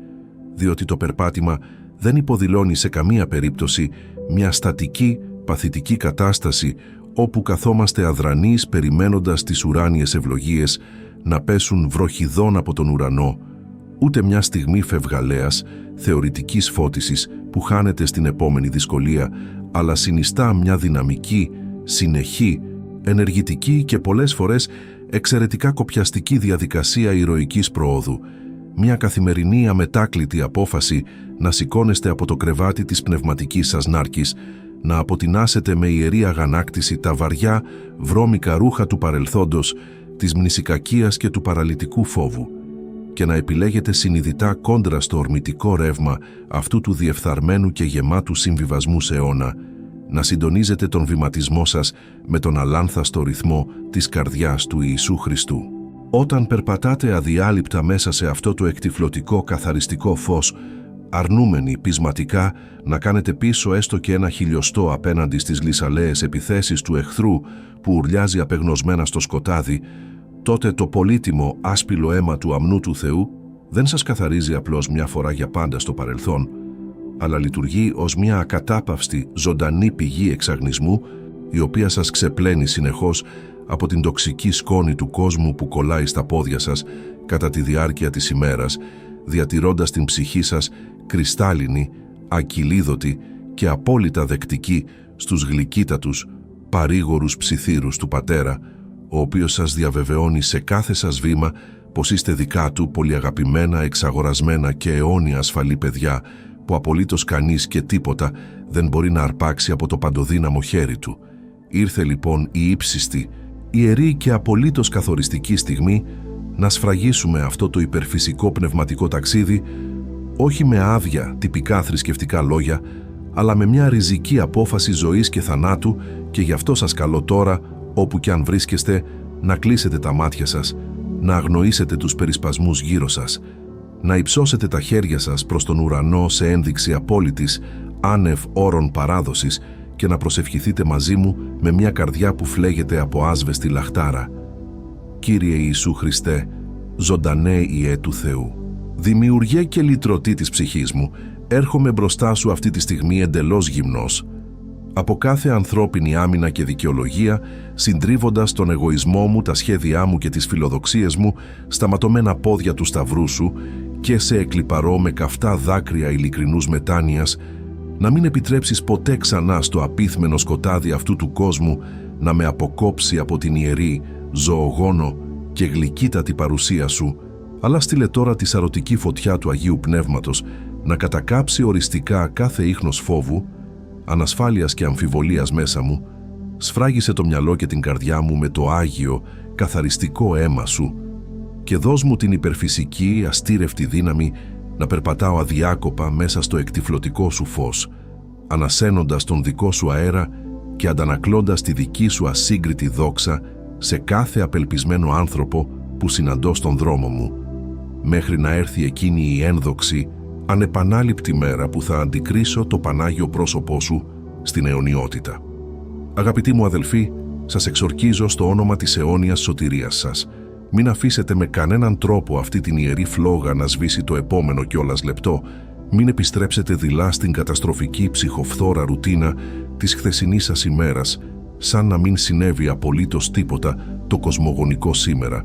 διότι το περπάτημα δεν υποδηλώνει σε καμία περίπτωση μια στατική, παθητική κατάσταση όπου καθόμαστε αδρανείς περιμένοντας τις ουράνιες ευλογίες να πέσουν βροχιδών από τον ουρανό, ούτε μια στιγμή φευγαλαίας, θεωρητικής φώτισης που χάνεται στην επόμενη δυσκολία, αλλά συνιστά μια δυναμική, συνεχή, ενεργητική και πολλές φορές εξαιρετικά κοπιαστική διαδικασία ηρωικής προόδου, μια καθημερινή αμετάκλητη απόφαση να σηκώνεστε από το κρεβάτι της πνευματικής σας νάρκης, να αποτινάσετε με ιερή αγανάκτηση τα βαριά, βρώμικα ρούχα του παρελθόντος, της μνησικακίας και του παραλυτικού φόβου και να επιλέγετε συνειδητά κόντρα στο ορμητικό ρεύμα αυτού του διεφθαρμένου και γεμάτου συμβιβασμούς αιώνα, να συντονίζετε τον βηματισμό σας με τον αλάνθαστο ρυθμό της καρδιάς του Ιησού Χριστού. Όταν περπατάτε αδιάλειπτα μέσα σε αυτό το εκτυφλωτικό καθαριστικό φως, αρνούμενοι πεισματικά να κάνετε πίσω έστω και ένα χιλιοστό απέναντι στις λυσαλέες επιθέσεις του εχθρού που ουρλιάζει απεγνωσμένα στο σκοτάδι, τότε το πολύτιμο άσπυλο αίμα του αμνού του Θεού δεν σας καθαρίζει απλώς μια φορά για πάντα στο παρελθόν, αλλά λειτουργεί ως μια ακατάπαυστη, ζωντανή πηγή εξαγνισμού, η οποία σας ξεπλένει συνεχώς από την τοξική σκόνη του κόσμου που κολλάει στα πόδια σας κατά τη διάρκεια της ημέρας, διατηρώντας την ψυχή σας κρυστάλλινη, ακυλίδωτη και απόλυτα δεκτική στους γλυκύτατους, παρήγορους ψιθύρους του Πατέρα, ο οποίος σας διαβεβαιώνει σε κάθε σας βήμα πως είστε δικά του πολυαγαπημένα, εξαγορασμένα και αιώνια ασφαλή παιδιά, που απολύτως κανείς και τίποτα δεν μπορεί να αρπάξει από το παντοδύναμο χέρι του. Ήρθε λοιπόν η ύψιστη, ιερή και απολύτως καθοριστική στιγμή να σφραγίσουμε αυτό το υπερφυσικό πνευματικό ταξίδι, όχι με άδεια τυπικά θρησκευτικά λόγια, αλλά με μια ριζική απόφαση ζωής και θανάτου, και γι' αυτό σας καλώ τώρα, όπου κι αν βρίσκεστε, να κλείσετε τα μάτια σας, να αγνοήσετε τους περισπασμούς γύρω σας, να υψώσετε τα χέρια σας προς τον ουρανό σε ένδειξη απόλυτης, άνευ όρων παράδοσης και να προσευχηθείτε μαζί μου με μια καρδιά που φλέγεται από άσβεστη λαχτάρα. Κύριε Ιησού Χριστέ, ζωντανέ Ιε του Θεού, δημιουργέ και λυτρωτή της ψυχής μου, Έρχομαι μπροστά σου αυτή τη στιγμή εντελώς γυμνός, από κάθε ανθρώπινη άμυνα και δικαιολογία, συντρίβοντας τον εγωισμό μου, τα σχέδιά μου και τις φιλοδοξίες μου στα ματωμένα πόδια του σταυρού σου και σε εκλιπαρώ με καυτά δάκρυα ειλικρινούς μετάνοιας να μην επιτρέψεις ποτέ ξανά στο απίθμενο σκοτάδι αυτού του κόσμου να με αποκόψει από την ιερή, ζωογόνο και γλυκύτατη παρουσία σου, αλλά στείλε τώρα τη σαρωτική φωτιά του Αγίου Πνεύματος να κατακάψει οριστικά κάθε ίχνος φόβου, ανασφάλειας και αμφιβολίας μέσα μου, σφράγισε το μυαλό και την καρδιά μου με το άγιο, καθαριστικό αίμα σου και δώσ' μου την υπερφυσική, αστήρευτη δύναμη να περπατάω αδιάκοπα μέσα στο εκτυφλωτικό σου φως, ανασένοντας τον δικό σου αέρα και αντανακλώντας τη δική σου ασύγκριτη δόξα σε κάθε απελπισμένο άνθρωπο που συναντώ στον δρόμο μου, μέχρι να έρθει εκείνη η ένδοξη, ανεπανάληπτη μέρα που θα αντικρίσω το Πανάγιο πρόσωπό σου στην αιωνιότητα. Αγαπητοί μου αδελφοί, σας εξορκίζω στο όνομα της αιώνιας σωτηρίας σας. Μην αφήσετε με κανέναν τρόπο αυτή την ιερή φλόγα να σβήσει το επόμενο κιόλας λεπτό. Μην επιστρέψετε δειλά στην καταστροφική ψυχοφθόρα ρουτίνα της χθεσινής σας ημέρας, σαν να μην συνέβη απολύτως τίποτα το κοσμογονικό σήμερα.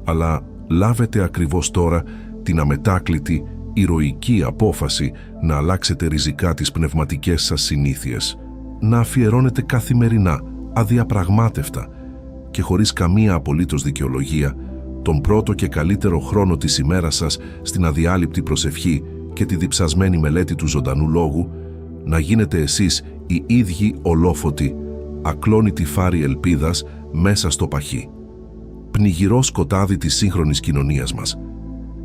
Αλλά λάβετε ακριβώς τώρα την αμετάκλητη, ηρωική απόφαση να αλλάξετε ριζικά τις πνευματικές σας συνήθειες, να αφιερώνετε καθημερινά, αδιαπραγμάτευτα και χωρίς καμία απολύτως δικαιολογία τον πρώτο και καλύτερο χρόνο της ημέρας σας στην αδιάλειπτη προσευχή και τη διψασμένη μελέτη του ζωντανού λόγου, να γίνετε εσείς οι ίδιοι ολόφωτοι, ακλόνητοι φάροι ελπίδας μέσα στο παχύ, πνιγυρό σκοτάδι της σύγχρονης κοινωνίας μας,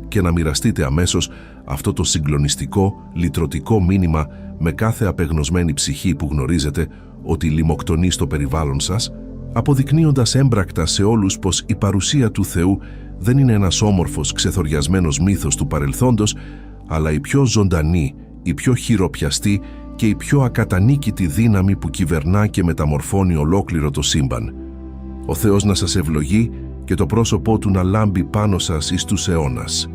και να μοιραστείτε αμέσως αυτό το συγκλονιστικό, λυτρωτικό μήνυμα με κάθε απεγνωσμένη ψυχή που γνωρίζετε ότι λιμοκτονεί στο περιβάλλον σας, αποδεικνύοντας έμπρακτα σε όλους πως η παρουσία του Θεού δεν είναι ένας όμορφος, ξεθοριασμένος μύθος του παρελθόντος, αλλά η πιο ζωντανή, η πιο χειροπιαστή και η πιο ακατανίκητη δύναμη που κυβερνά και μεταμορφώνει ολόκληρο το σύμπαν. Ο Θεός να σας ευλογεί και το πρόσωπό Του να λάμπει πάνω σας εις τους αιώνας.